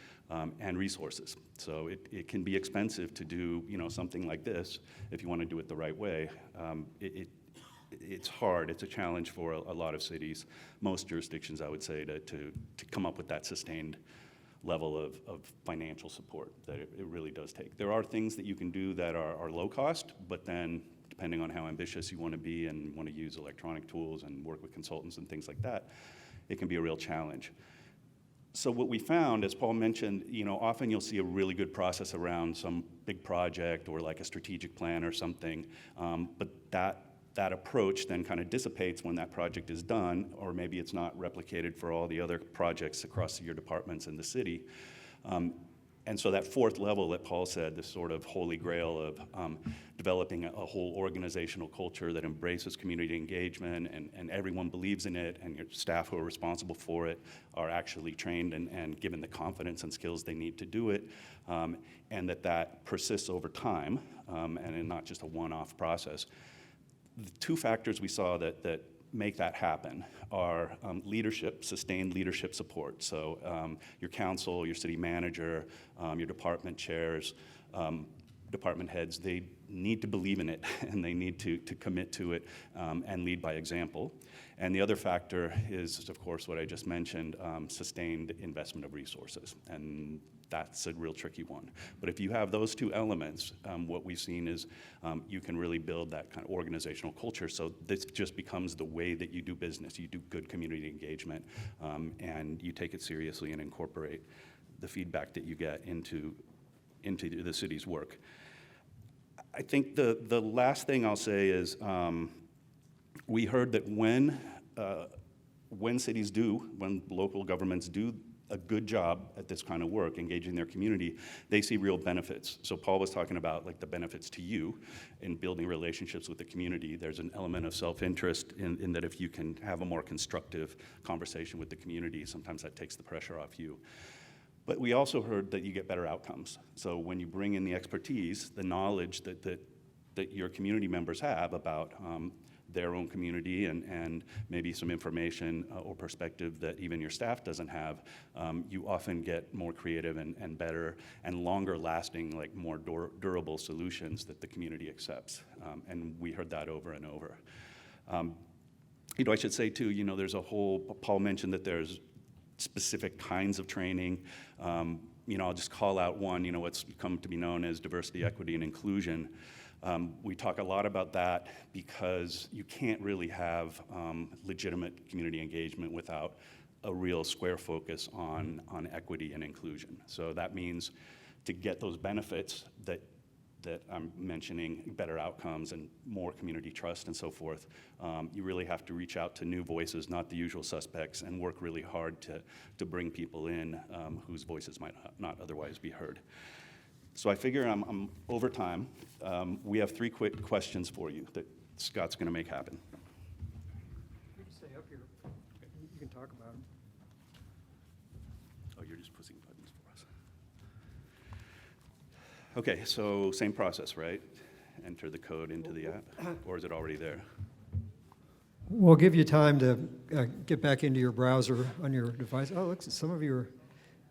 and resources. So it can be expensive to do something like this if you want to do it the right way. It's hard. It's a challenge for a lot of cities, most jurisdictions, I would say, to come up with that sustained level of financial support that it really does take. There are things that you can do that are low cost, but then depending on how ambitious you want to be and want to use electronic tools and work with consultants and things like that, it can be a real challenge. So what we found, as Paul mentioned, often you'll see a really good process around some big project or like a strategic plan or something, but that approach then kind of dissipates when that project is done, or maybe it's not replicated for all the other projects across your departments in the city. And so that fourth level that Paul said, this sort of holy grail of developing a whole organizational culture that embraces community engagement and everyone believes in it, and your staff who are responsible for it are actually trained and given the confidence and skills they need to do it, and that persists over time, and not just a one-off process. The two factors we saw that make that happen are leadership, sustained leadership support. So your council, your city manager, your department chairs, department heads, they need to believe in it and they need to commit to it and lead by example. And the other factor is, of course, what I just mentioned, sustained investment of resources. And that's a real tricky one. But if you have those two elements, what we've seen is you can really build that kind of organizational culture. So this just becomes the way that you do business. You do good community engagement, and you take it seriously and incorporate the feedback that you get into the city's work. I think the last thing I'll say is we heard that when cities do, when local governments do a good job at this kind of work, engaging their community, they see real benefits. So Paul was talking about like the benefits to you in building relationships with the community. There's an element of self-interest in that if you can have a more constructive conversation with the community, sometimes that takes the pressure off you. But we also heard that you get better outcomes. So when you bring in the expertise, the knowledge that your community members have about their own community and maybe some information or perspective that even your staff doesn't have, you often get more creative and better and longer lasting, like more durable solutions that the community accepts. And we heard that over and over. I should say too, there's a whole, Paul mentioned that there's specific kinds of training. I'll just call out one, what's come to be known as diversity, equity, and inclusion. We talk a lot about that because you can't really have legitimate community engagement without a real square focus on equity and inclusion. So that means to get those benefits that I'm mentioning, better outcomes and more community trust and so forth, you really have to reach out to new voices, not the usual suspects, and work really hard to bring people in whose voices might not otherwise be heard. So I figure I'm over time. We have 3 quick questions for you that Scott's going to make happen. You can stay up here. You can talk about them. Oh, you're just pushing buttons for us. Okay, so same process, right? Enter the code into the app, or is it already there? We'll give you time to get back into your browser on your device. Oh, looks, some of you are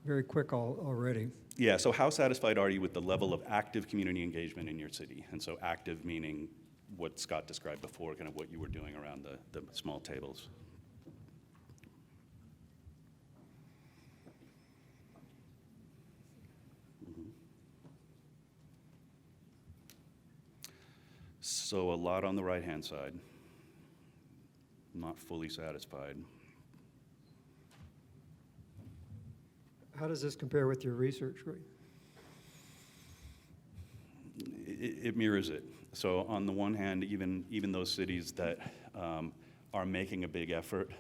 very quick already. Yeah, so how satisfied are you with the level of active community engagement in your city? And so active meaning what Scott described before, kind of what you were doing around the small tables. So a lot on the right-hand side, not fully satisfied. How does this compare with your research, Greg? It mirrors it. So on the one hand, even those cities that are making a big effort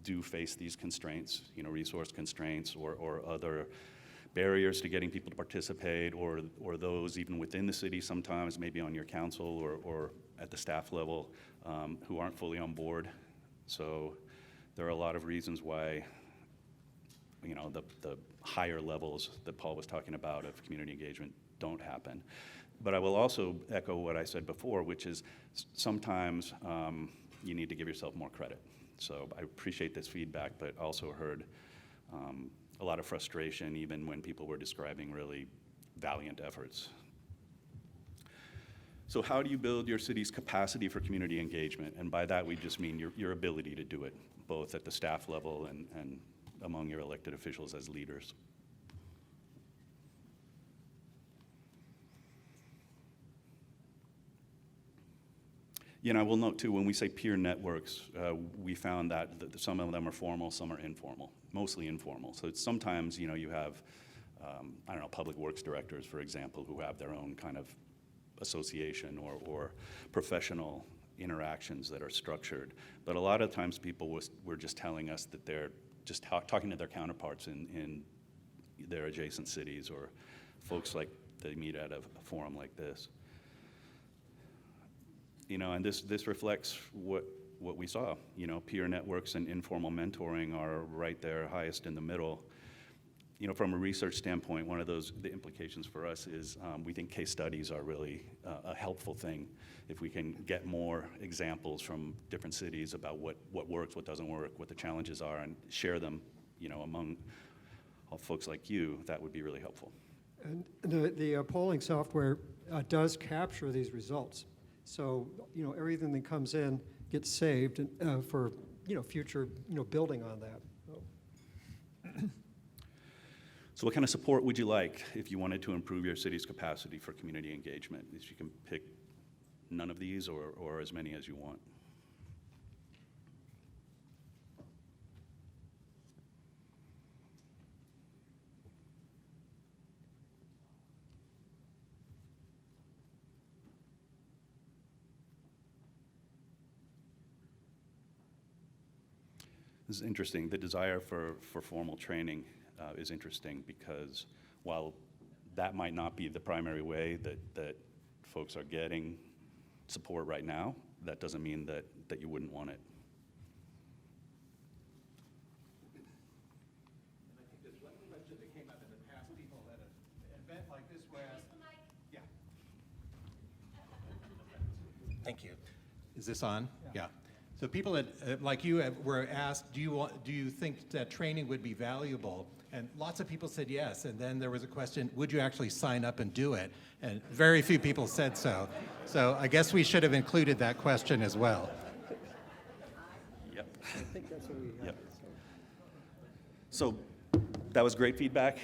do face these constraints, resource constraints or other barriers to getting people to participate, or those even within the city sometimes, maybe on your council or at the staff level, who aren't fully on board. So there are a lot of reasons why the higher levels that Paul was talking about of community engagement don't happen. But I will also echo what I said before, which is sometimes you need to give yourself more credit. So I appreciate this feedback, but also heard a lot of frustration even when people were describing really valiant efforts. So how do you build your city's capacity for community engagement? And by that we just mean your ability to do it, both at the staff level and among your elected officials as leaders. I will note too, when we say peer networks, we found that some of them are formal, some are informal, mostly informal. So it's sometimes, you have, public works directors, for example, who have their own kind of association or professional interactions that are structured. But a lot of times people were just telling us that they're just talking to their counterparts in their adjacent cities or folks like they meet at a forum like this. And this reflects what we saw. Peer networks and informal mentoring are right there, highest in the middle. From a research standpoint, one of the implications for us is we think case studies are really a helpful thing. If we can get more examples from different cities about what works, what doesn't work, what the challenges are, and share them, among all folks like you, that would be really helpful. And the polling software does capture these results. So, everything that comes in gets saved for, future, building on that. So what kind of support would you like if you wanted to improve your city's capacity for community engagement? You can pick none of these or as many as you want. This is interesting. The desire for formal training is interesting because while that might not be the primary way that folks are getting support right now, that doesn't mean that you wouldn't want it. And I think there's one question that came up in the past, people at an event like this where, yeah. Thank you. Is this on? Yeah. So people that, like you were asked, do you think that training would be valuable? And lots of people said yes. And then there was a question, would you actually sign up and do it? And very few people said so. So I guess we should have included that question as well. Yep. I think that's what we have. Yep. So that was great feedback.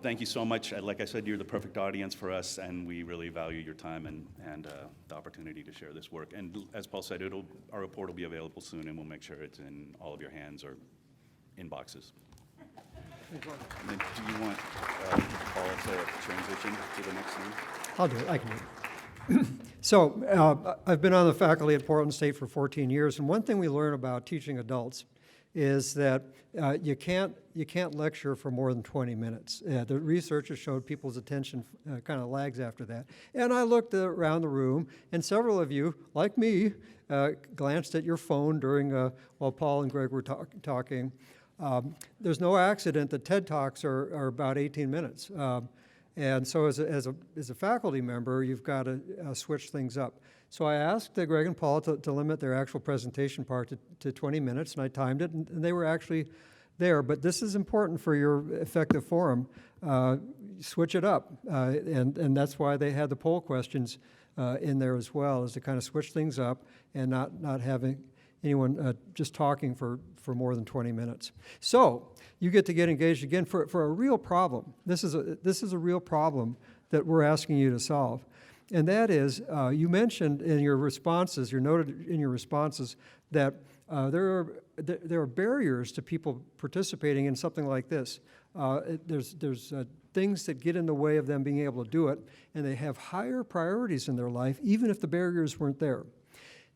Thank you so much. Like I said, you're the perfect audience for us, and we really value your time and the opportunity to share this work. And as Paul said, our report will be available soon, and we'll make sure it's in all of your hands or inboxes. And then do you want Paul to transition to the next one? I'll do it. I can do it. So I've been on the faculty at Portland State for 14 years, and one thing we learn about teaching adults is that you can't lecture for more than 20 minutes. The research has showed people's attention kind of lags after that. And I looked around the room, and several of you, like me, glanced at your phone during while Paul and Greg were talking. There's no accident that TED Talks are about 18 minutes. And so as a faculty member, you've got to switch things up. So I asked Greg and Paul to limit their actual presentation part to 20 minutes, and I timed it, and they were actually there. But this is important for your effective forum. Switch it up, and that's why they had the poll questions in there as well, is to kind of switch things up and not having anyone just talking for more than 20 minutes. So you get to get engaged again for a real problem. This is a real problem that we're asking you to solve. And that is, you mentioned in your responses, you noted in your responses that there are barriers to people participating in something like this. There's things that get in the way of them being able to do it, and they have higher priorities in their life, even if the barriers weren't there.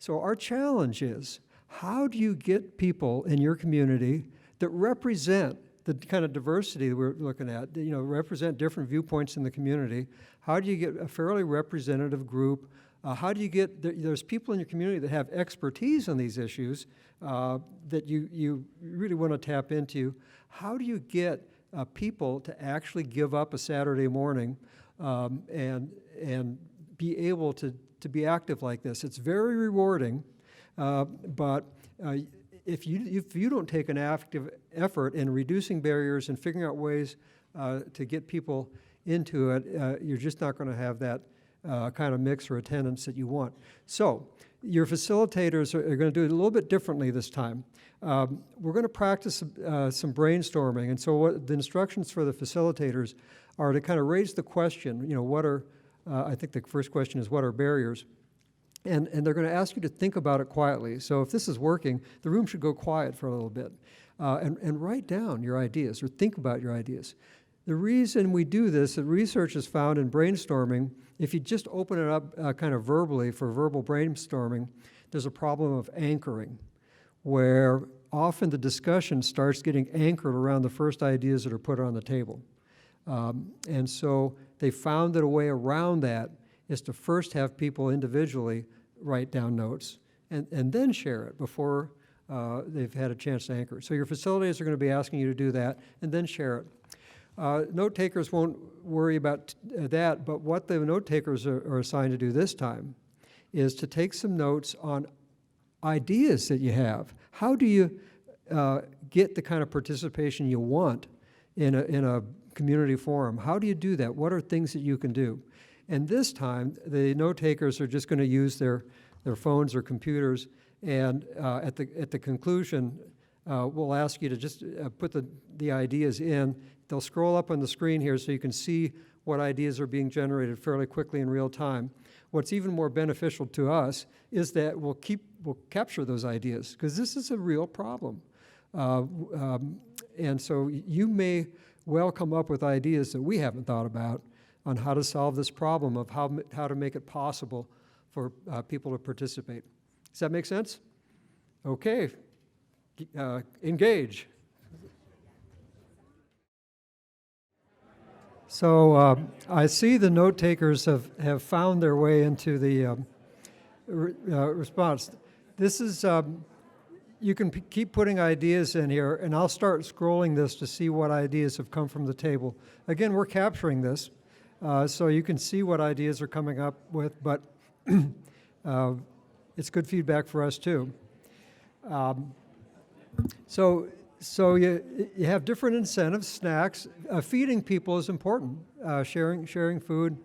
So our challenge is, how do you get people in your community that represent the kind of diversity that we're looking at, represent different viewpoints in the community? How do you get a fairly representative group? How do you get, there's people in your community that have expertise on these issues that you really want to tap into. How do you get people to actually give up a Saturday morning and be able to be active like this? It's very rewarding, but if you don't take an active effort in reducing barriers and figuring out ways to get people into it, you're just not going to have that kind of mix or attendance that you want. So your facilitators are going to do it a little bit differently this time. We're going to practice some brainstorming, and so what the instructions for the facilitators are to kind of raise the question, what are, I think the first question is, what are barriers? And they're going to ask you to think about it quietly. So if this is working, the room should go quiet for a little bit. And write down your ideas or think about your ideas. The reason we do this, the research has found in brainstorming, if you just open it up kind of verbally for verbal brainstorming, there's a problem of anchoring, where often the discussion starts getting anchored around the first ideas that are put on the table. And so they found that a way around that is to first have people individually write down notes and then share it before they've had a chance to anchor. So your facilitators are going to be asking you to do that and then share it. Note takers won't worry about that, but what the note takers are assigned to do this time is to take some notes on ideas that you have. How do you get the kind of participation you want in a community forum? How do you do that? What are things that you can do? And this time, the note takers are just going to use their phones or computers, and at the conclusion, we'll ask you to just put the ideas in. They'll scroll up on the screen here so you can see what ideas are being generated fairly quickly in real time. What's even more beneficial to us is that we'll capture those ideas, because this is a real problem. And so you may well come up with ideas that we haven't thought about on how to solve this problem of how to make it possible for people to participate. Does that make sense? Okay, engage. So I see the note takers have found their way into the response. This is, you can keep putting ideas in here, and I'll start scrolling this to see what ideas have come from the table. Again, we're capturing this, so you can see what ideas are coming up with, but it's good feedback for us too. So you have different incentives, snacks. Feeding people is important. Sharing food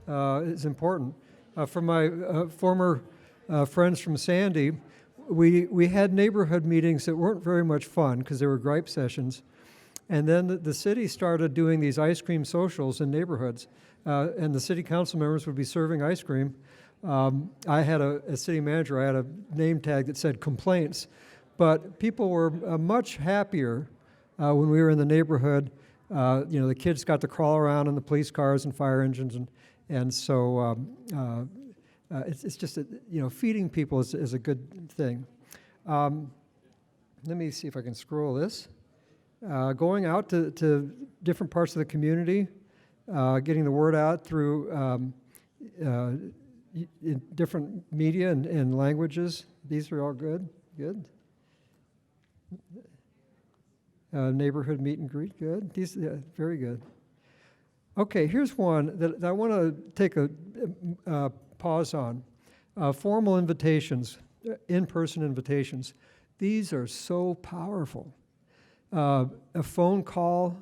is important. From my former friends from Sandy, we had neighborhood meetings that weren't very much fun because they were gripe sessions. And then the city started doing these ice cream socials in neighborhoods. And the city council members would be serving ice cream. I had as city manager, I had a name tag that said complaints. But people were much happier when we were in the neighborhood. The kids got to crawl around in the police cars and fire engines, and so it's just feeding people is a good thing. Let me see if I can scroll this. Going out to different parts of the community, getting the word out through in different media and languages. These are all good. Good. Neighborhood meet and greet, good. These, very good. Okay, here's one that I want to take a pause on. Formal invitations, in-person invitations. These are so powerful. A phone call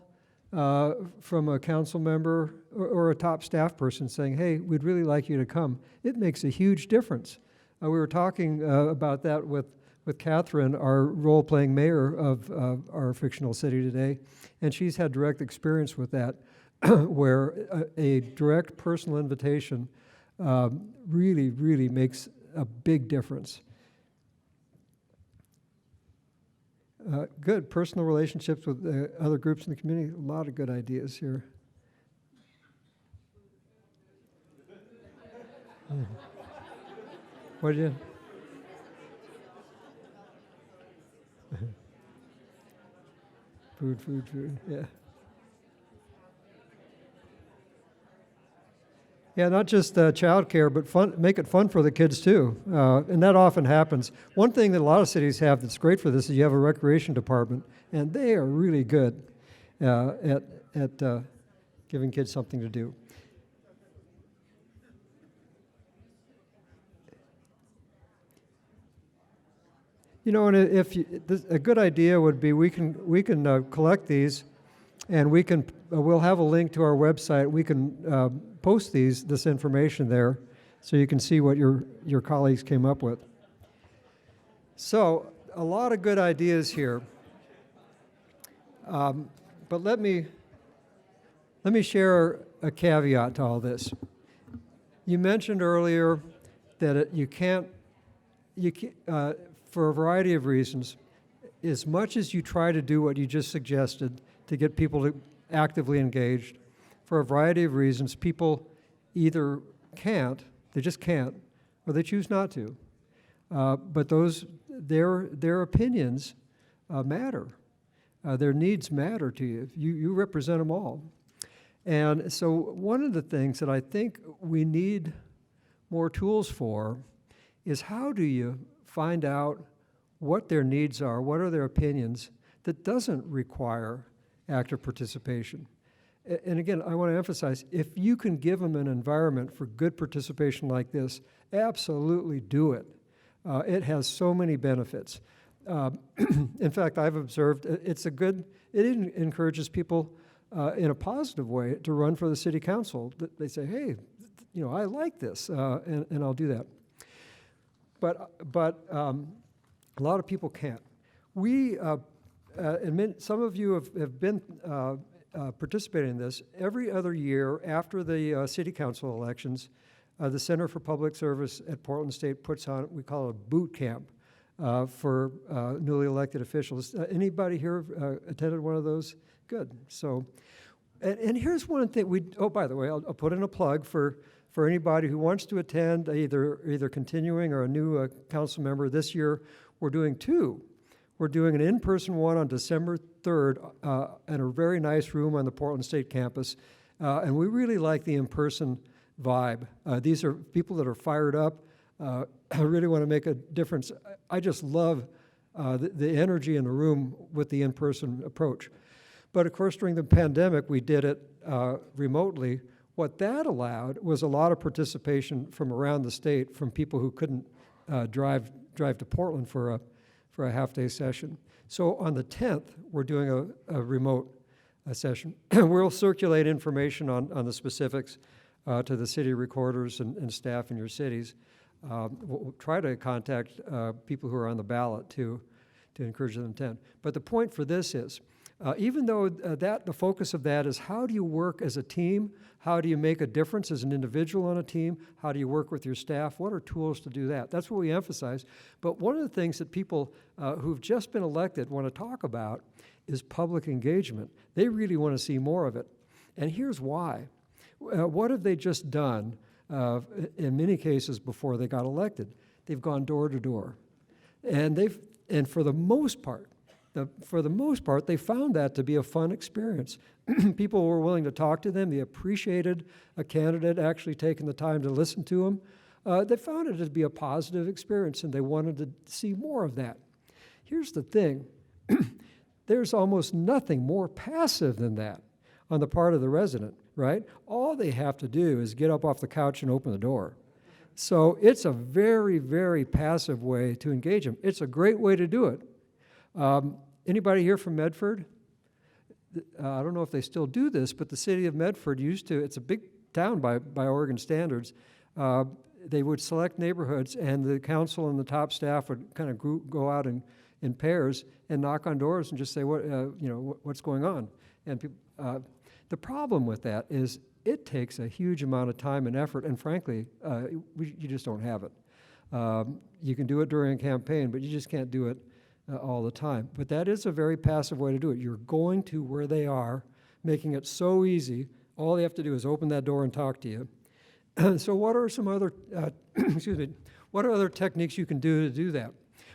from a council member or a top staff person saying, hey, we'd really like you to come. It makes a huge difference. We were talking about that with Catherine, our role-playing mayor of our fictional city today, and she's had direct experience with that, where a direct personal invitation really, really makes a big difference. Good, personal relationships with other groups in the community, a lot of good ideas here. What did you? Food, yeah. Yeah, not just childcare, but fun. Make it fun for the kids too, and that often happens. One thing that a lot of cities have that's great for this is you have a recreation department, and they are really good at giving kids something to do. And a good idea would be we can collect these, and we'll have a link to our website. We can post this information there, so you can see what your colleagues came up with. So a lot of good ideas here, but let me share a caveat to all this. You mentioned earlier that you can't. For a variety of reasons, as much as you try to do what you just suggested to get people to actively engaged, for a variety of reasons, people either they just can't, or they choose not to. But their opinions matter. Their needs matter to you. You represent them all. And so one of the things that I think we need more tools for is how do you find out what their needs are, what are their opinions, that doesn't require active participation. And again, I want to emphasize, if you can give them an environment for good participation like this, absolutely do it. It has so many benefits. In fact, I've observed it encourages people in a positive way to run for the city council. They say, hey, I like this, and I'll do that. But a lot of people can't. Some of you have been participating in this. Every other year after the city council elections, the Center for Public Service at Portland State puts on, we call it a boot camp for newly elected officials. Anybody here attended one of those? Good. So, and here's one thing by the way, I'll put in a plug for anybody who wants to attend, either continuing or a new council member. This year, we're doing two. We're doing an in-person one on December 3rd in a very nice room on the Portland State campus. And we really like the in-person vibe. These are people that are fired up, really want to make a difference. I just love the energy in the room with the in-person approach. But of course, during the pandemic, we did it remotely. What that allowed was a lot of participation from around the state, from people who couldn't drive to Portland for a half-day session. So on the 10th, we're doing a remote session. We'll circulate information on the specifics to the city recorders and staff in your cities. We'll try to contact people who are on the ballot to encourage them to attend. But the point for this is, even though the focus of that is how do you work as a team, how do you make a difference as an individual on a team, how do you work with your staff, what are tools to do that? That's what we emphasize. But one of the things that people who've just been elected want to talk about is public engagement. They really want to see more of it. And here's why. What have they just done in many cases before they got elected? They've gone door to door. And for the most part, they found that to be a fun experience. People were willing to talk to them. They appreciated a candidate actually taking the time to listen to them. They found it to be a positive experience, and they wanted to see more of that. Here's the thing. There's almost nothing more passive than that on the part of the resident, right? All they have to do is get up off the couch and open the door. So it's a very, very passive way to engage them. It's a great way to do it. Anybody here from Medford? I don't know if they still do this, but the city of Medford used to, it's a big town by Oregon standards. They would select neighborhoods, and the council and the top staff would kind of go out in pairs and knock on doors and just say, what's going on? And people, the problem with that is it takes a huge amount of time and effort, and frankly, you just don't have it. You can do it during a campaign, but you just can't do it all the time. But that is a very passive way to do it. You're going to where they are, making it so easy. All they have to do is open that door and talk to you. So what are some other, what are other techniques you can do to do that?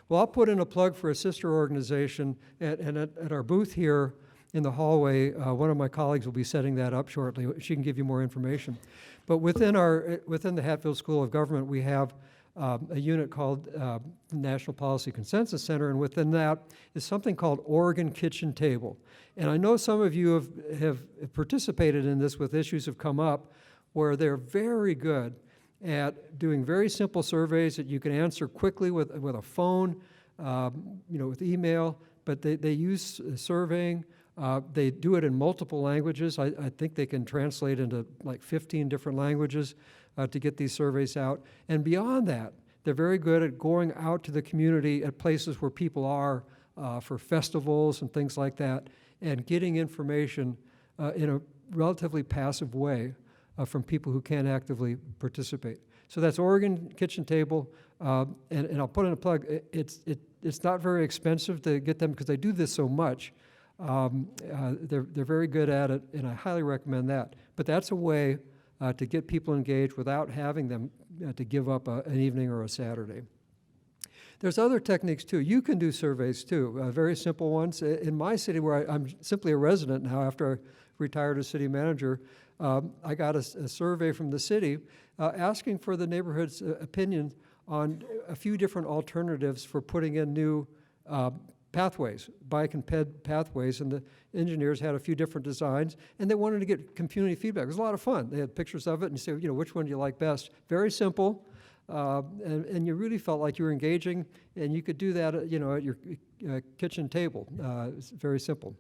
Well, I'll put in a plug for a sister organization, and at our booth here in the hallway, one of my colleagues will be setting that up shortly. She can give you more information. But within the Hatfield School of Government, we have a unit called the National Policy Consensus Center, and within that is something called Oregon Kitchen Table. And I know some of you have participated in this with issues have come up where they're very good at doing very simple surveys that you can answer quickly with a phone, with email, but they use surveying. They do it in multiple languages. I think they can translate into like 15 different languages to get these surveys out. And beyond that, they're very good at going out to the community at places where people are for festivals and things like that, and getting information in a relatively passive way from people who can't actively participate. So that's Oregon Kitchen Table, and I'll put in a plug. It's not very expensive to get them because they do this so much. They're very good at it, and I highly recommend that. But that's a way to get people engaged without having them to give up an evening or a Saturday. There's other techniques too. You can do surveys too, very simple ones. In my city, where I'm simply a resident now after I retired as city manager, I got a survey from the city asking for the neighborhood's opinion on a few different alternatives for putting in new pathways, bike and ped pathways, and the engineers had a few different designs, and they wanted to get community feedback. It was a lot of fun. They had pictures of it, and you say, which one do you like best? Very simple, and you really felt like you were engaging, and you could do that, at your kitchen table. It's very simple.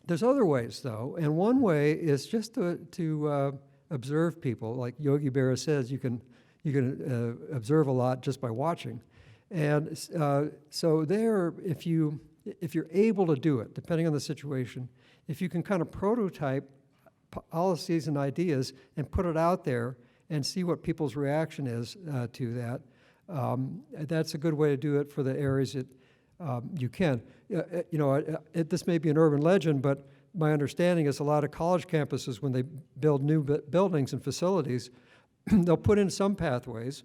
There's other ways, though, and one way is just to observe people. Like Yogi Berra says, you can observe a lot just by watching. And so there, if you're able to do it, depending on the situation, if you can kind of prototype policies and ideas and put it out there and see what people's reaction is to that, that's a good way to do it for the areas that you can. This may be an urban legend, but my understanding is a lot of college campuses, when they build new buildings and facilities, they'll put in some pathways,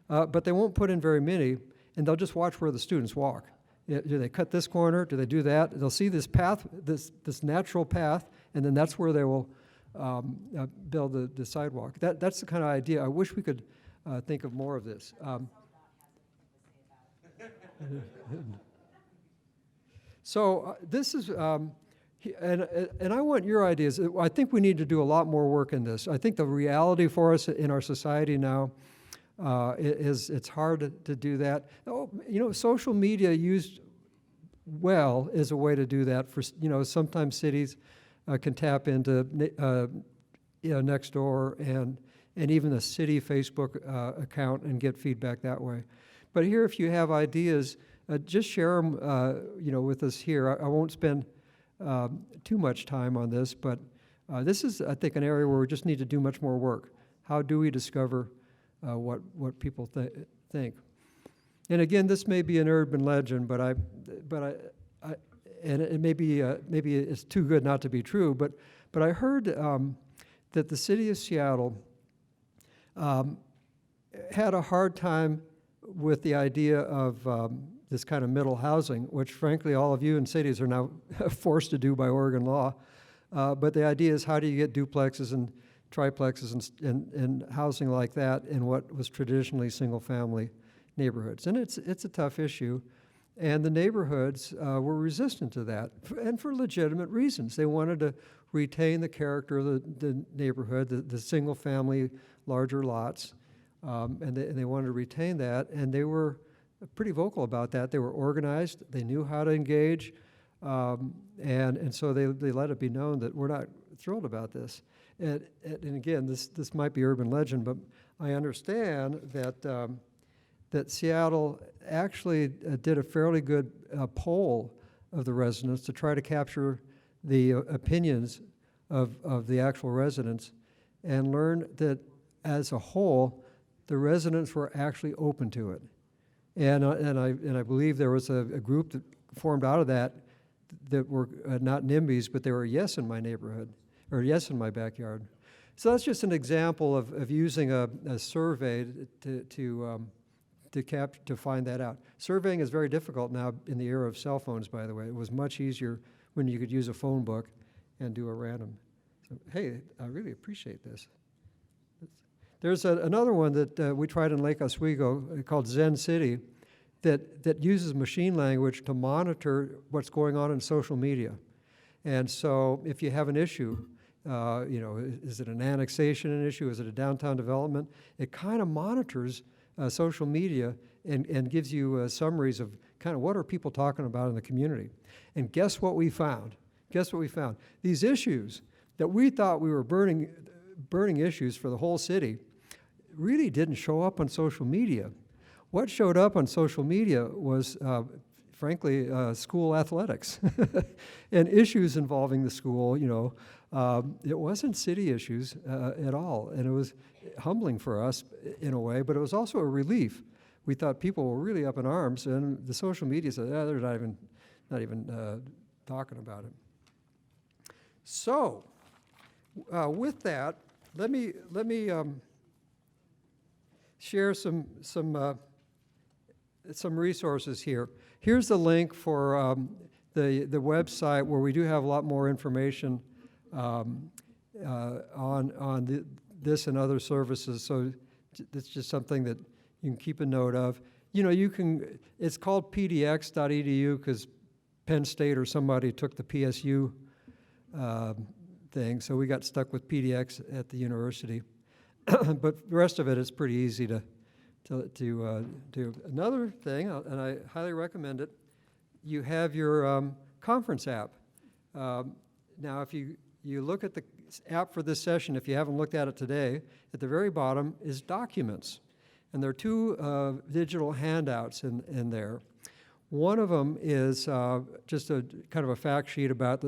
but they won't put in very many. And they'll just watch where the students walk. Do they cut this corner? Do they do that? They'll see this path, this natural path, and then that's where they will build the sidewalk. That's the kind of idea. I wish we could think of more of this. So this is, and I want your ideas. I think we need to do a lot more work in this. I think the reality for us in our society now, It's hard to do that. Oh, social media used well is a way to do that. For sometimes cities can tap into Nextdoor and even the city Facebook account and get feedback that way. But here, if you have ideas, just share them, with us here. I won't spend too much time on this, but this is, I think, an area where we just need to do much more work. How do we discover what people think? And again, this may be an urban legend, but and it maybe it's too good not to be true. But I heard that the city of Seattle had a hard time with the idea of this kind of middle housing, which frankly all of you in cities are now forced to do by Oregon law. But the idea is, how do you get duplexes and triplexes and housing like that in what was traditionally single-family neighborhoods? And it's a tough issue. And the neighborhoods were resistant to that, and for legitimate reasons. They wanted to retain the character of the neighborhood, the single-family, larger lots, and they wanted to retain that, and they were pretty vocal about that. They were organized. They knew how to engage, and so they let it be known that we're not thrilled about this. And again, this might be urban legend, but I understand that Seattle actually did a fairly good poll of the residents to try to capture the opinions of the actual residents, and learned that as a whole, the residents were actually open to it. And I believe there was a group that formed out of that were not NIMBYs, but they were yes in my neighborhood, or yes in my backyard. So that's just an example of using a survey to find that out. Surveying is very difficult now in the era of cell phones, by the way. It was much easier when you could use a phone book and do a random. So, hey, I really appreciate this. There's another one that we tried in Lake Oswego called Zen City that uses machine language to monitor what's going on in social media. And so if you have an issue, is it an annexation issue? Is it a downtown development? It kind of monitors social media and gives you summaries of kind of what are people talking about in the community. And guess what we found? Guess what we found? These issues that we thought we were burning issues for the whole city really didn't show up on social media. What showed up on social media was, frankly, school athletics and issues involving the school. It wasn't city issues at all, and it was humbling for us in a way, but it was also a relief. We thought people were really up in arms, and the social media said, they're not even talking about it. So, with that, let me share some resources here. Here's the link for the website where we do have a lot more information on this and other services. So it's just something that you can keep a note of. It's called pdx.edu because Penn State or somebody took the PSU thing, so we got stuck with PDX at the university. But the rest of it is pretty easy to do. Another thing, and I highly recommend it, you have your conference app. Now, if you look at the app for this session, if you haven't looked at it today, at the very bottom is Documents. And there are two digital handouts in there. One of them is just a kind of a fact sheet about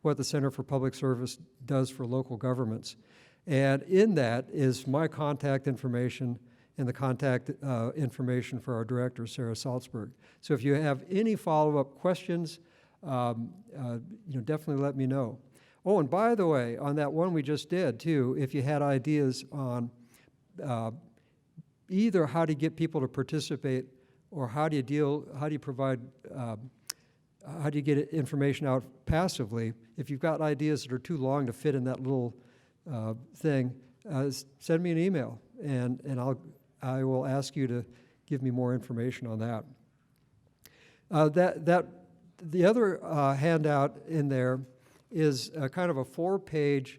what the Center for Public Service does for local governments. And in that is my contact information and the contact information for our director, Sarah Salzberg. So if you have any follow-up questions, definitely let me know. Oh, and by the way, on that one we just did too, if you had ideas on either how to get people to participate or how do you provide, how do you get information out passively, if you've got ideas that are too long to fit in that little thing, send me an email and I will ask you to give me more information on that. The other handout in there is kind of a 4-page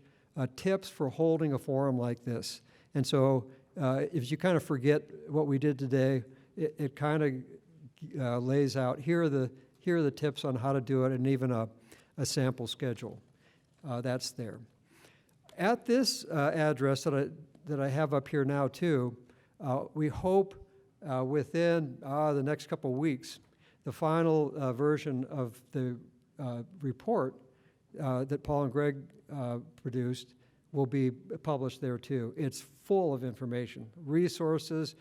tips for holding a forum like this. And so if you kind of forget what we did today, it kind of lays out, here are the tips on how to do it, and even a sample schedule. That's there. At this address that I have up here now too, we hope within the next couple of weeks, the final version of the report that Paul and Greg produced will be published there too. It's full of information, resources,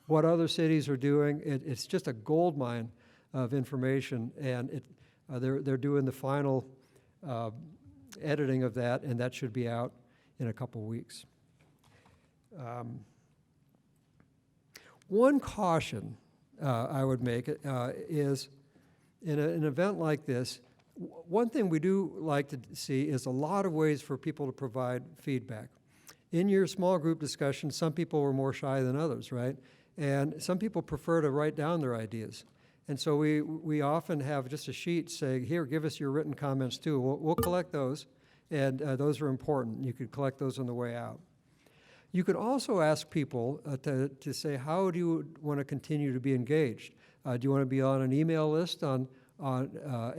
what other cities are doing. It's just a gold mine of information, and they're doing the final editing of that, and that should be out in a couple weeks. One caution I would make is in an event like this, one thing we do like to see is a lot of ways for people to provide feedback. In your small group discussion, some people were more shy than others, right? And some people prefer to write down their ideas. And so we often have just a sheet saying, here, give us your written comments too. We'll collect those, and those are important. You could collect those on the way out. You could also ask people to say, how do you want to continue to be engaged? Do you want to be on an email list and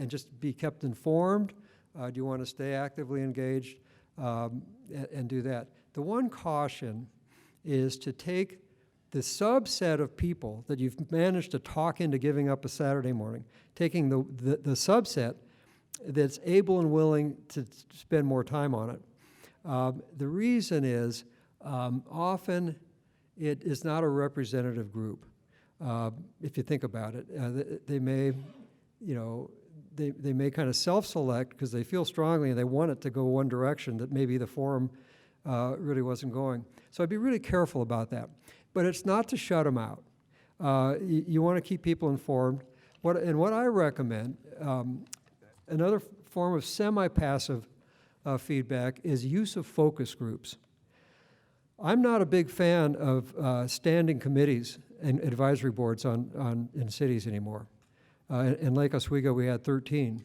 just be kept informed? Do you want to stay actively engaged and do that? The one caution is to take the subset of people that you've managed to talk into giving up a Saturday morning, taking the subset that's able and willing to spend more time on it. The reason is often it is not a representative group. If you think about it, they may, they may kind of self-select because they feel strongly and they want it to go one direction that maybe the forum really wasn't going. So I'd be really careful about that. But it's not to shut them out. You want to keep people informed. What I recommend, another form of semi-passive feedback is use of focus groups. I'm not a big fan of standing committees and advisory boards in cities anymore. In Lake Oswego, we had 13.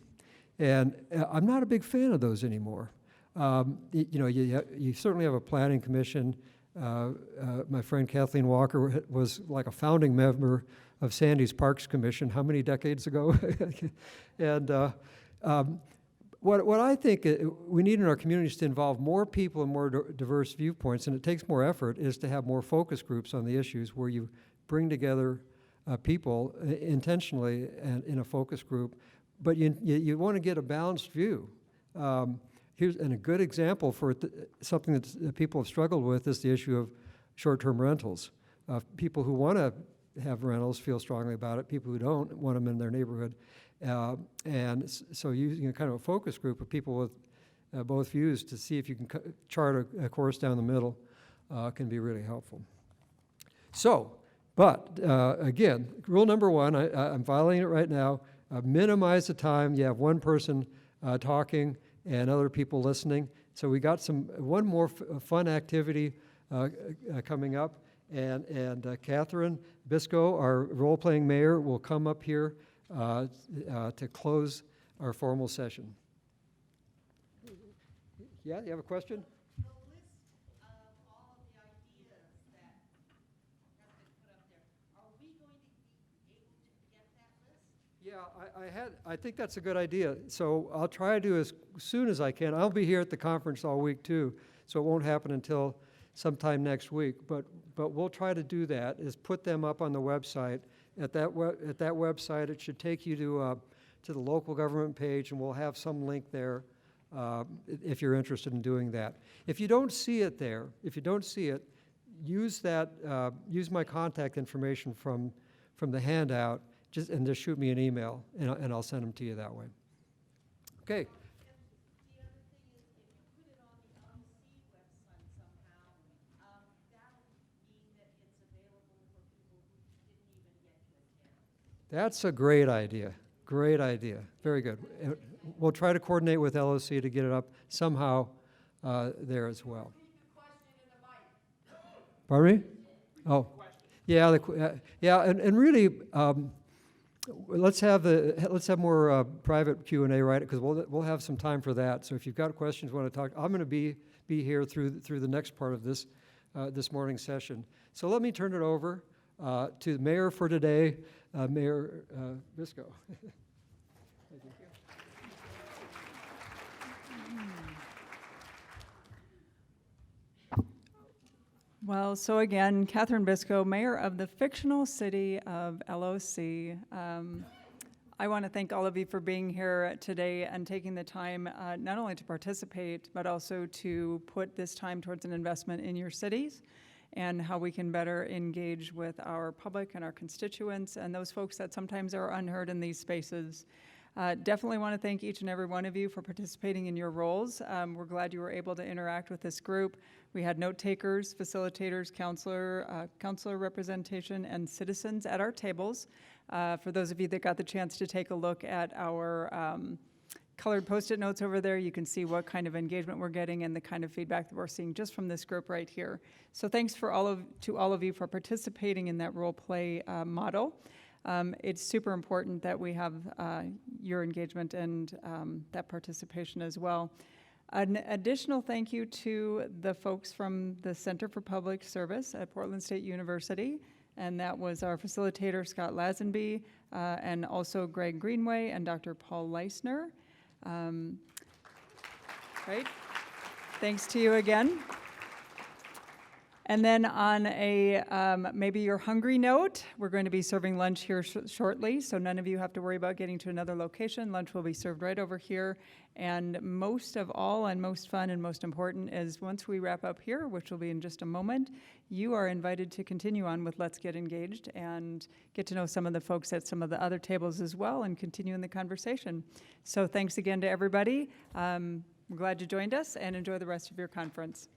And I'm not a big fan of those anymore. You certainly have a planning commission. My friend Kathleen Walker was like a founding member of Sandy's Parks Commission, how many decades ago? And what I think we need in our communities to involve more people and more diverse viewpoints, and it takes more effort, is to have more focus groups on the issues where you bring together people intentionally and in a focus group, but you want to get a balanced view. Here's a good example for something that people have struggled with is the issue of short-term rentals. People who want to have rentals feel strongly about it. People who don't want them in their neighborhood. And so using a kind of a focus group of people with both views to see if you can chart a course down the middle can be really helpful. So, but again, rule number one, I'm violating it right now, minimize the time. You have one person talking and other people listening. So we got one more fun activity coming up, and Catherine Biscoe, our role-playing mayor, will come up here to close our formal session. Yeah, you have a question? The list of all of the ideas that have been put up there, are we going to be able to get that list? Yeah, I think that's a good idea. So I'll try to do as soon as I can. I'll be here at the conference all week too, so it won't happen until sometime next week. But we'll try to do that, is put them up on the website. At that website, it should take you to the local government page, and we'll have some link there if you're interested in doing that. If you don't see it there, use my contact information from the handout, just shoot me an email, and I'll send them to you that way. Okay. The other thing is, if you put it on the LOC website somehow, that'll mean that it's available for people who didn't even get to attend. That's a great idea. Great idea. Very good. We'll try to coordinate with LOC to get it up somehow there as well. Pardon me? Oh, yeah. And really, let's have more private Q&A, right? Because we'll have some time for that. So if you've got questions, want to talk, I'm going to be here through the next part of this this morning's session. So let me turn it over to the mayor for today, Mayor Bisco. Well, so again, Catherine Bisco, mayor of the fictional city of LOC. I want to thank all of you for being here today and taking the time not only to participate, but also to put this time towards an investment in your cities and how we can better engage with our public and our constituents and those folks that sometimes are unheard in these spaces. Definitely want to thank each and every one of you for participating in your roles. We're glad you were able to interact with this group. We had note takers, facilitators, counselor representation, and citizens at our tables. For those of you that got the chance to take a look at our colored Post-it notes over there, you can see what kind of engagement we're getting and the kind of feedback that we're seeing just from this group right here. So thanks to all of you for participating in that role play model. It's super important that we have your engagement and that participation as well. An additional thank you to the folks from the Center for Public Service at Portland State University, and that was our facilitator, Scott Lazenby, and also Greg Greenway and Dr. Paul Leisner. Right? Thanks to you again. And then on a maybe you're hungry note, we're going to be serving lunch here shortly, so none of you have to worry about getting to another location. Lunch will be served right over here. And most of all, and most fun and most important, is once we wrap up here, which will be in just a moment, you are invited to continue on with Let's Get Engaged and get to know some of the folks at some of the other tables as well and continue in the conversation. So thanks again to everybody. We're glad you joined us, and enjoy the rest of your conference.